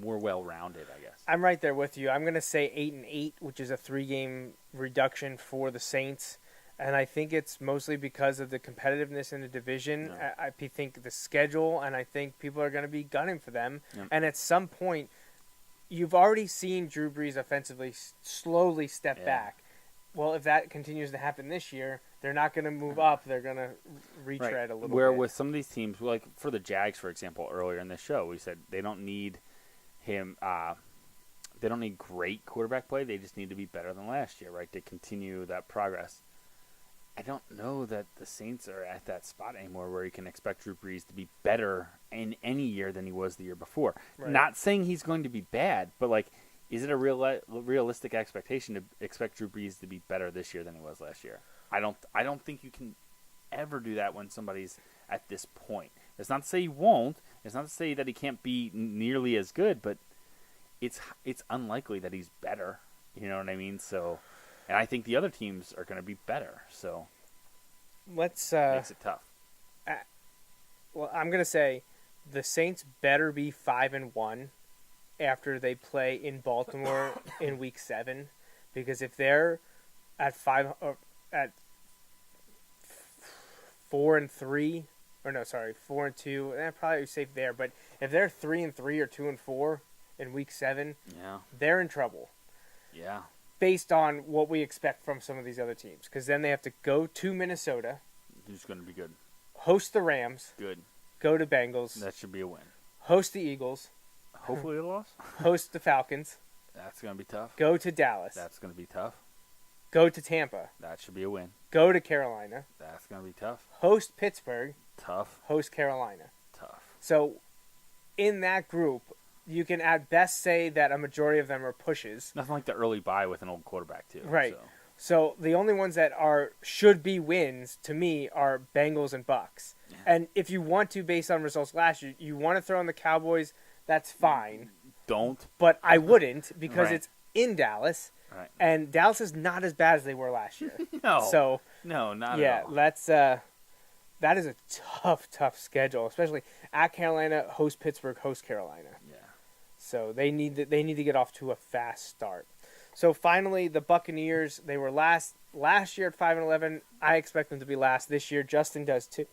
[SPEAKER 7] more well-rounded, I guess.
[SPEAKER 6] I'm right there with you. I'm going to say 8-8, which is a 3-game reduction for the Saints, and I think it's mostly because of the competitiveness in the division.
[SPEAKER 7] Yeah.
[SPEAKER 6] I think the schedule, and I think people are going to be gunning for them.
[SPEAKER 7] Yeah.
[SPEAKER 6] And at some point, you've already seen Drew Brees offensively slowly step
[SPEAKER 7] Yeah.
[SPEAKER 6] back. Well, if that continues to happen this year, they're not going to move up. They're going to retread a little
[SPEAKER 7] Where
[SPEAKER 6] bit.
[SPEAKER 7] with some of these teams, like for the Jags, for example, earlier in the show, we said they don't need him. They don't need great quarterback play. They just need to be better than last year, right? To continue that progress. I don't know that the Saints are at that spot anymore where you can expect Drew Brees to be better in any year than he was the year before.
[SPEAKER 6] Right.
[SPEAKER 7] Not saying he's going to be bad, but like, is it a realistic expectation to expect Drew Brees to be better this year than he was last year? I don't think you can ever do that when somebody's at this point. It's not to say he won't. It's not to say that he can't be nearly as good, but it's unlikely that he's better. You know what I mean? So, and I think the other teams are going to be better. So,
[SPEAKER 6] Let's
[SPEAKER 7] makes it tough.
[SPEAKER 6] well, I'm going to say the Saints better be 5-1 after they play in Baltimore in Week 7, because if they're at 4-3, or no, sorry, 4-2, probably safe there. But if they're 3-3 or 2-4 in Week 7,
[SPEAKER 7] Yeah.
[SPEAKER 6] they're in trouble.
[SPEAKER 7] Yeah.
[SPEAKER 6] Based on what we expect from some of these other teams, because then they have to go to Minnesota,
[SPEAKER 7] Who's going to be good?
[SPEAKER 6] host the Rams,
[SPEAKER 7] Good.
[SPEAKER 6] go to Bengals,
[SPEAKER 7] That should be a win.
[SPEAKER 6] host the Eagles,
[SPEAKER 7] Hopefully a loss.
[SPEAKER 6] host the Falcons,
[SPEAKER 7] That's going to be tough.
[SPEAKER 6] go to Dallas,
[SPEAKER 7] That's going to be tough.
[SPEAKER 6] go to Tampa,
[SPEAKER 7] That should be a win.
[SPEAKER 6] go to Carolina,
[SPEAKER 7] That's going to be tough.
[SPEAKER 6] host Pittsburgh,
[SPEAKER 7] Tough.
[SPEAKER 6] host Carolina.
[SPEAKER 7] Tough.
[SPEAKER 6] So in that group, you can at best say that a majority of them are pushes.
[SPEAKER 7] Nothing like the early bye with an old quarterback too.
[SPEAKER 6] Right.
[SPEAKER 7] So.
[SPEAKER 6] So the only ones that should be wins to me are Bengals and Bucks.
[SPEAKER 7] Yeah.
[SPEAKER 6] And if you want to, based on results last year, you want to throw in the Cowboys, that's fine.
[SPEAKER 7] Don't.
[SPEAKER 6] But I wouldn't, because
[SPEAKER 7] Right.
[SPEAKER 6] it's in Dallas,
[SPEAKER 7] Right.
[SPEAKER 6] and Dallas is not as bad as they were last year.
[SPEAKER 7] No.
[SPEAKER 6] So
[SPEAKER 7] No, not
[SPEAKER 6] yeah,
[SPEAKER 7] at all.
[SPEAKER 6] that is a tough schedule, especially at Carolina, host Pittsburgh, host Carolina.
[SPEAKER 7] Yeah.
[SPEAKER 6] So they need to get off to a fast start. So finally, the Buccaneers, they were last year at 5-11. I expect them to be last this year. Justin does too.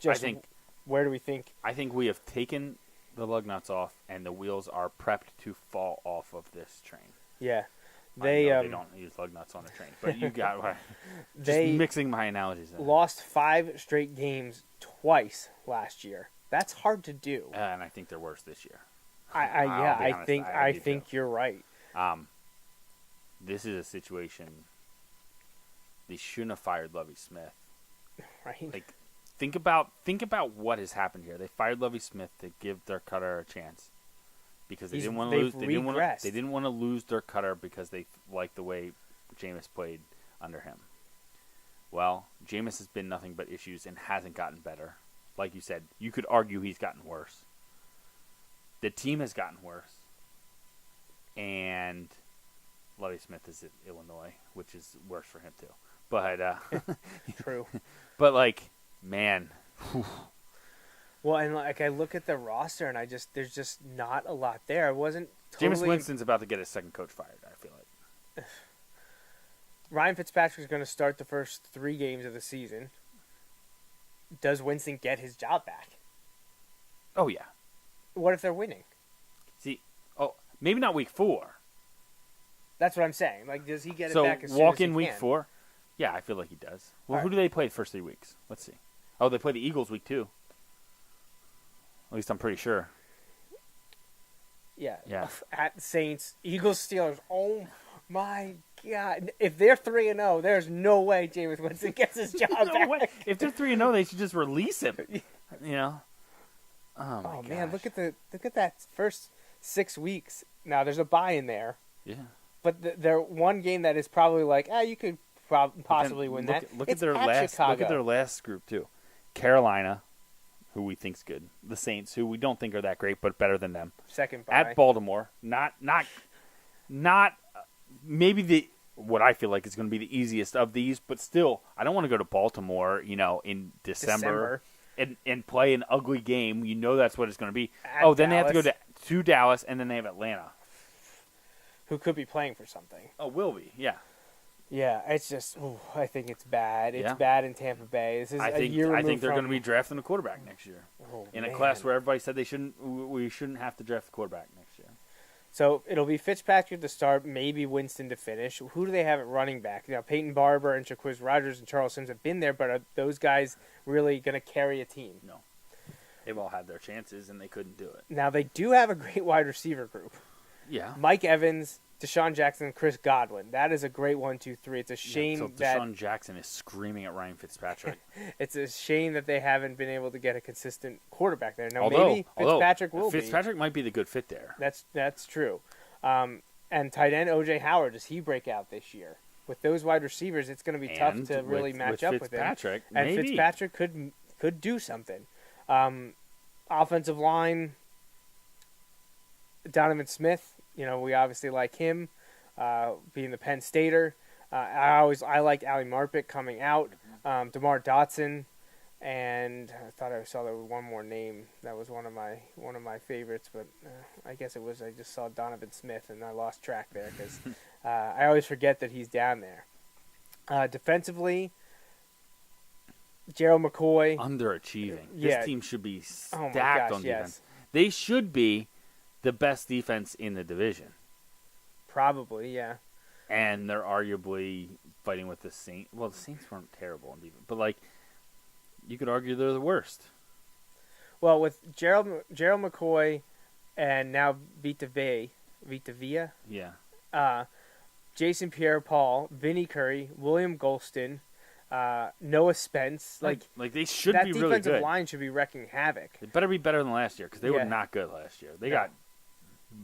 [SPEAKER 6] Justin, where do we think?
[SPEAKER 7] I think we have taken the lug nuts off, and the wheels are prepped to fall off of this train.
[SPEAKER 6] Yeah,
[SPEAKER 7] They don't use lug nuts on a train, but you got just
[SPEAKER 6] they
[SPEAKER 7] mixing my analogies.
[SPEAKER 6] lost 5 straight games twice last year. That's hard to do.
[SPEAKER 7] And I think they're worse this year.
[SPEAKER 6] I
[SPEAKER 7] I'll be honest, I do
[SPEAKER 6] think
[SPEAKER 7] too.
[SPEAKER 6] you're right.
[SPEAKER 7] This is a situation. They shouldn't have fired Lovie Smith.
[SPEAKER 6] Right.
[SPEAKER 7] Like, think about what has happened here. They fired Lovie Smith to give their cutter a chance because they didn't want to lose. They didn't want to lose their cutter because they liked the way Jameis played under him. Well, Jameis has been nothing but issues and hasn't gotten better. Like you said, you could argue he's gotten worse. The team has gotten worse, and Lovie Smith is at Illinois, which is worse for him too. But
[SPEAKER 6] True.
[SPEAKER 7] But like, man,
[SPEAKER 6] Well, and like I look at the roster, and there's just not a lot there. I wasn't totally.
[SPEAKER 7] Jameis Winston's about to get his second coach fired. I feel like.
[SPEAKER 6] Ryan Fitzpatrick's going to start the first 3 games of the season. Does Winston get his job back?
[SPEAKER 7] Oh yeah.
[SPEAKER 6] What if they're winning?
[SPEAKER 7] See, maybe not week 4.
[SPEAKER 6] That's what I'm saying. Like, does he get it
[SPEAKER 7] So
[SPEAKER 6] back as soon
[SPEAKER 7] walk
[SPEAKER 6] as he
[SPEAKER 7] in week
[SPEAKER 6] can?
[SPEAKER 7] 4. Yeah, I feel like he does. Well,
[SPEAKER 6] All
[SPEAKER 7] who
[SPEAKER 6] right.
[SPEAKER 7] do they play the first 3 weeks? Let's see. Oh, they play the Eagles week 2. At least I'm pretty sure.
[SPEAKER 6] Yeah.
[SPEAKER 7] Yeah.
[SPEAKER 6] At Saints, Eagles, Steelers. Oh my God! If they're 3-0, there's no way Jameis Winston gets his job
[SPEAKER 7] No
[SPEAKER 6] back.
[SPEAKER 7] way. If they're 3-0, they should just release him. You know. Oh my
[SPEAKER 6] Oh man,
[SPEAKER 7] gosh.
[SPEAKER 6] look at that first 6 weeks. Now there's a bye in there,
[SPEAKER 7] Yeah.
[SPEAKER 6] but they're one game that is probably like, you could possibly win
[SPEAKER 7] look,
[SPEAKER 6] that.
[SPEAKER 7] Look
[SPEAKER 6] It's
[SPEAKER 7] at their last.
[SPEAKER 6] Chicago.
[SPEAKER 7] Look at their last group too. Carolina, who we think's good. The Saints, who we don't think are that great, but better than them.
[SPEAKER 6] second bye.
[SPEAKER 7] At Baltimore, not maybe what I feel like is going to be the easiest of these, but still, I don't want to go to Baltimore, in December. And play an ugly game. You know that's what it's going to be.
[SPEAKER 6] At
[SPEAKER 7] Then they have to go
[SPEAKER 6] Dallas.
[SPEAKER 7] to Dallas, and then they have Atlanta.
[SPEAKER 6] Who could be playing for something?
[SPEAKER 7] Oh, will be, yeah.
[SPEAKER 6] Yeah, it's just. I think it's bad. It's
[SPEAKER 7] Yeah.
[SPEAKER 6] bad in Tampa Bay. This is
[SPEAKER 7] I
[SPEAKER 6] a
[SPEAKER 7] think
[SPEAKER 6] year removed
[SPEAKER 7] they're going to
[SPEAKER 6] from-
[SPEAKER 7] be drafting a quarterback next year
[SPEAKER 6] Oh,
[SPEAKER 7] in a
[SPEAKER 6] man.
[SPEAKER 7] class where everybody said we shouldn't have to draft a quarterback next year.
[SPEAKER 6] So it'll be Fitzpatrick to start, maybe Winston to finish. Who do they have at running back? Now, Peyton Barber and Shaquiz Rogers and Charles Sims have been there, but are those guys really going to carry a team?
[SPEAKER 7] No. They've all had their chances, and they couldn't do it.
[SPEAKER 6] Now, they do have a great wide receiver group.
[SPEAKER 7] Yeah.
[SPEAKER 6] Mike Evans, Deshaun Jackson, and Chris Godwin. That is a great 1-2-3. It's a shame
[SPEAKER 7] So
[SPEAKER 6] that
[SPEAKER 7] Deshaun Jackson is screaming at Ryan Fitzpatrick.
[SPEAKER 6] it's a shame that they haven't been able to get a consistent quarterback there. Now,
[SPEAKER 7] although
[SPEAKER 6] maybe Fitzpatrick will
[SPEAKER 7] Fitzpatrick might be the good fit there.
[SPEAKER 6] That's true. And tight end O.J. Howard, does he break out this year? With those wide receivers, it's going to be tough to really match up with him.
[SPEAKER 7] Fitzpatrick,
[SPEAKER 6] And
[SPEAKER 7] maybe.
[SPEAKER 6] Fitzpatrick could do something. Offensive line, Donovan Smith. We obviously like him, being the Penn Stater. I liked Ali Marpet coming out. DeMar Dotson, and I thought I saw there was one more name that was one of my favorites, but I guess it was I just saw Donovan Smith and I lost track there because I always forget that he's down there. Defensively, Gerald McCoy.
[SPEAKER 7] Underachieving.
[SPEAKER 6] Yeah.
[SPEAKER 7] This team should be
[SPEAKER 6] Oh my
[SPEAKER 7] stacked
[SPEAKER 6] gosh,
[SPEAKER 7] on
[SPEAKER 6] yes.
[SPEAKER 7] defense. They should be the best defense in the division.
[SPEAKER 6] Probably, yeah.
[SPEAKER 7] And they're arguably fighting with the Saints. Well, the Saints weren't terrible on defense, but you could argue they're the worst.
[SPEAKER 6] Well, with Gerald McCoy and now Vita Vea,
[SPEAKER 7] Yeah.
[SPEAKER 6] Jason Pierre-Paul, Vinnie Curry, William Golston, Noah Spence,
[SPEAKER 7] they should
[SPEAKER 6] that
[SPEAKER 7] be really
[SPEAKER 6] defensive
[SPEAKER 7] good.
[SPEAKER 6] line should be wrecking havoc.
[SPEAKER 7] They better be better than last year because they
[SPEAKER 6] Yeah.
[SPEAKER 7] were not good last year. They
[SPEAKER 6] Yeah.
[SPEAKER 7] got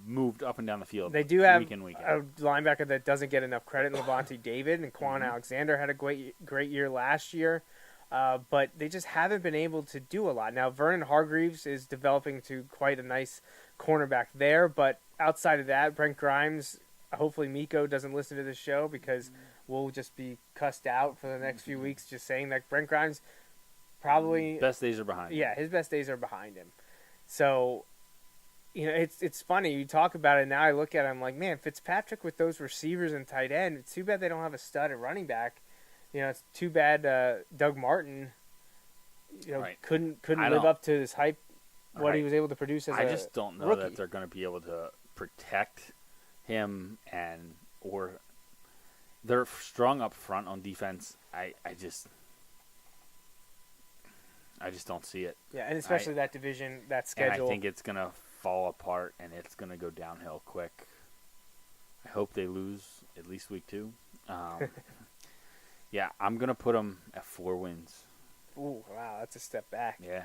[SPEAKER 7] moved up and down the field.
[SPEAKER 6] They do have
[SPEAKER 7] week in, week
[SPEAKER 6] a
[SPEAKER 7] out.
[SPEAKER 6] linebacker that doesn't get enough credit, Levante David, and Quan Alexander had a great year last year, but they just haven't been able to do a lot. Now, Vernon Hargreaves is developing to quite a nice cornerback there, but outside of that, Brent Grimes, hopefully Miko doesn't listen to this show because we'll just be cussed out for the next few weeks just saying that Brent Grimes probably...
[SPEAKER 7] Best days are behind him.
[SPEAKER 6] Yeah, his best days are behind him. So... it's funny. You talk about it now. I look at it. I'm like, man, Fitzpatrick with those receivers and tight end. It's too bad they don't have a stud at running back. It's too bad Doug Martin,
[SPEAKER 7] Right.
[SPEAKER 6] couldn't
[SPEAKER 7] I
[SPEAKER 6] live
[SPEAKER 7] don't-
[SPEAKER 6] up to his hype. What he
[SPEAKER 7] Right.
[SPEAKER 6] was able to produce as
[SPEAKER 7] I
[SPEAKER 6] a
[SPEAKER 7] just don't know
[SPEAKER 6] rookie.
[SPEAKER 7] that they're going to be able to protect him or they're strong up front on defense. I just don't see it.
[SPEAKER 6] Yeah, and especially that division, that
[SPEAKER 7] And
[SPEAKER 6] schedule.
[SPEAKER 7] I think it's going to fall apart and it's going to go downhill quick. I hope they lose at least week 2. Yeah, I'm going to put them at 4 wins.
[SPEAKER 6] Ooh, wow, that's a step back.
[SPEAKER 7] Yeah.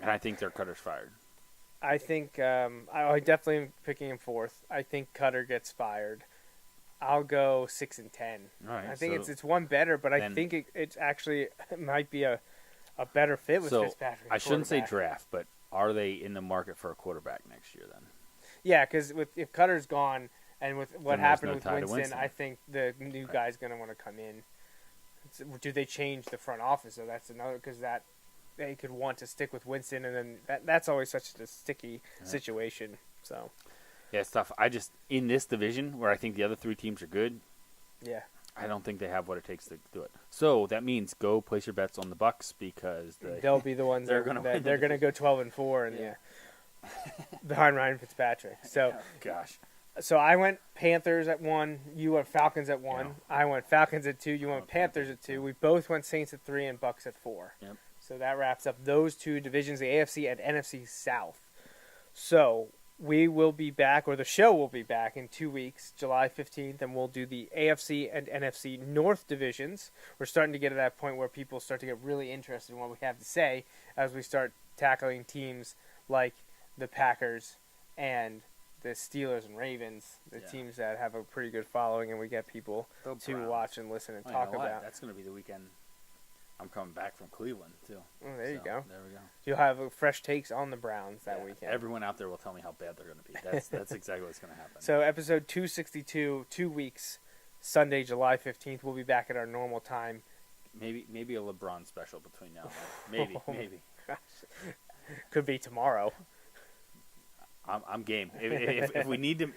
[SPEAKER 7] And I think their Cutter's fired.
[SPEAKER 6] I think I definitely am picking him 4th. I think Cutter gets fired. I'll go 6-10.
[SPEAKER 7] All right,
[SPEAKER 6] I think
[SPEAKER 7] so
[SPEAKER 6] it's one better, but I
[SPEAKER 7] then-
[SPEAKER 6] think it actually might be a better fit with
[SPEAKER 7] So
[SPEAKER 6] Fitzpatrick.
[SPEAKER 7] I shouldn't say
[SPEAKER 6] quarterback.
[SPEAKER 7] draft, but are they in the market for a quarterback next year then?
[SPEAKER 6] Yeah, because if Cutter's gone and with what
[SPEAKER 7] Then there's
[SPEAKER 6] happened
[SPEAKER 7] no
[SPEAKER 6] with
[SPEAKER 7] tie to
[SPEAKER 6] Winston,
[SPEAKER 7] Winston.
[SPEAKER 6] I think the new guy's going to want to come in. Do they change the front office? So that's another, because that they could want to stick with Winston, and then that's always such a sticky situation. So
[SPEAKER 7] Yeah, it's tough. I just, in this division where I think the other 3 teams are good,
[SPEAKER 6] yeah,
[SPEAKER 7] I don't think they have what it takes to do it. So that means go place your bets on the Bucks because
[SPEAKER 6] they'll be the ones
[SPEAKER 7] they're
[SPEAKER 6] that
[SPEAKER 7] gonna win the
[SPEAKER 6] they're going to go 12-4, and
[SPEAKER 7] Yeah.
[SPEAKER 6] behind Ryan Fitzpatrick. So.
[SPEAKER 7] gosh.
[SPEAKER 6] So I went Panthers at 1. You went Falcons at 1.
[SPEAKER 7] Yeah.
[SPEAKER 6] I went Falcons at 2. You went
[SPEAKER 7] went
[SPEAKER 6] Panthers at 2. We both went Saints at 3 and Bucks at 4.
[SPEAKER 7] Yep.
[SPEAKER 6] So that wraps up those 2 divisions, the AFC and NFC South. So we will be back, or the show will be back in 2 weeks, July 15th, and we'll do the AFC and NFC North divisions. We're starting to get to that point where people start to get really interested in what we have to say as we start tackling teams like the Packers and the Steelers and Ravens, the
[SPEAKER 7] Yeah.
[SPEAKER 6] teams that have a pretty good following, and we get people
[SPEAKER 7] The
[SPEAKER 6] to
[SPEAKER 7] Browns.
[SPEAKER 6] watch and listen and
[SPEAKER 7] Well, you
[SPEAKER 6] talk
[SPEAKER 7] know what?
[SPEAKER 6] about.
[SPEAKER 7] That's going to be the weekend. I'm coming back from Cleveland too.
[SPEAKER 6] Oh, there you
[SPEAKER 7] So,
[SPEAKER 6] go.
[SPEAKER 7] There we go.
[SPEAKER 6] You'll have fresh takes on the Browns that
[SPEAKER 7] Yeah,
[SPEAKER 6] weekend.
[SPEAKER 7] Everyone out there will tell me how bad they're going to be. That's exactly what's going to happen.
[SPEAKER 6] So episode 262, 2 weeks, Sunday, July 15th. We'll be back at our normal time.
[SPEAKER 7] maybe a LeBron special between now and then. Maybe.
[SPEAKER 6] Could be tomorrow.
[SPEAKER 7] I'm game. If we need to,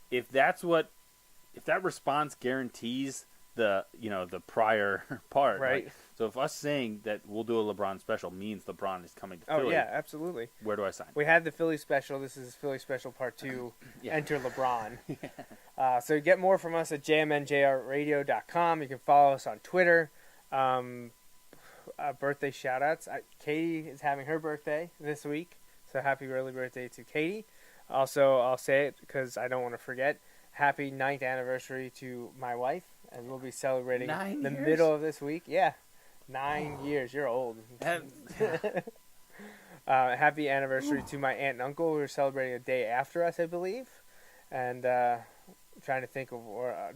[SPEAKER 7] if that response guarantees the prior part.
[SPEAKER 6] Right.
[SPEAKER 7] Like, so if us saying that we'll do a LeBron special means LeBron is coming to
[SPEAKER 6] Oh,
[SPEAKER 7] Philly,
[SPEAKER 6] yeah, absolutely.
[SPEAKER 7] where do I sign?
[SPEAKER 6] We had the Philly special. This is Philly special part 2.
[SPEAKER 7] Yeah.
[SPEAKER 6] Enter LeBron. So you get more from us at jmnjrradio.com. You can follow us on Twitter. Birthday shout-outs. Katie is having her birthday this week, so happy early birthday to Katie. Also, I'll say it because I don't want to forget, happy 9th anniversary to my wife, and we'll be celebrating
[SPEAKER 7] 9
[SPEAKER 6] the
[SPEAKER 7] years?
[SPEAKER 6] middle of this week. Yeah, 9 years. You're old. Happy anniversary to my aunt and uncle, who are celebrating a day after us, I believe. And I'm trying to think of,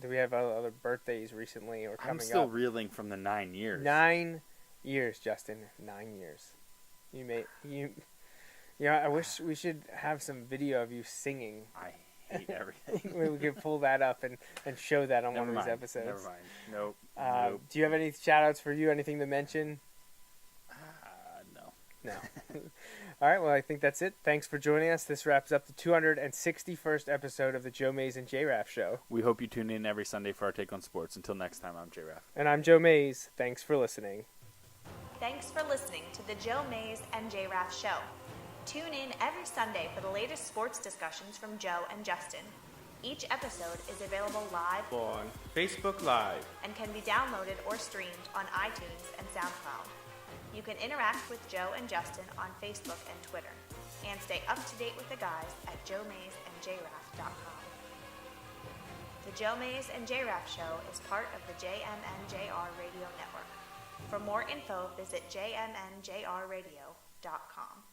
[SPEAKER 6] do we have other birthdays recently or coming
[SPEAKER 7] I'm still
[SPEAKER 6] up?
[SPEAKER 7] reeling from the 9 years.
[SPEAKER 6] 9 years, Justin. 9 years. I wish we should have some video of you singing.
[SPEAKER 7] I hate everything.
[SPEAKER 6] We could pull that up and show that on
[SPEAKER 7] Never
[SPEAKER 6] one of these
[SPEAKER 7] mind.
[SPEAKER 6] episodes.
[SPEAKER 7] Never mind. Nope.
[SPEAKER 6] Do you have any shout-outs for you? Anything to mention?
[SPEAKER 7] No.
[SPEAKER 6] No. All right, well, I think that's it. Thanks for joining us. This wraps up the 261st episode of the Joe Mays and J-Raff Show.
[SPEAKER 7] We hope you tune in every Sunday for our take on sports. Until next time, I'm J-Raff.
[SPEAKER 6] And I'm Joe Mays. Thanks for listening.
[SPEAKER 1] Thanks for listening to the Joe Mays and J-Raff Show. Tune in every Sunday for the latest sports discussions from Joe and Justin. Each episode is available live
[SPEAKER 6] On Facebook Live.
[SPEAKER 1] and can be downloaded or streamed on iTunes and SoundCloud. You can interact with Joe and Justin on Facebook and Twitter, and stay up to date with the guys at joemaysandjraff.com. The Joe Mays and J-Raff Show is part of the JMNJR Radio Network. For more info, visit jmnjrradio.com.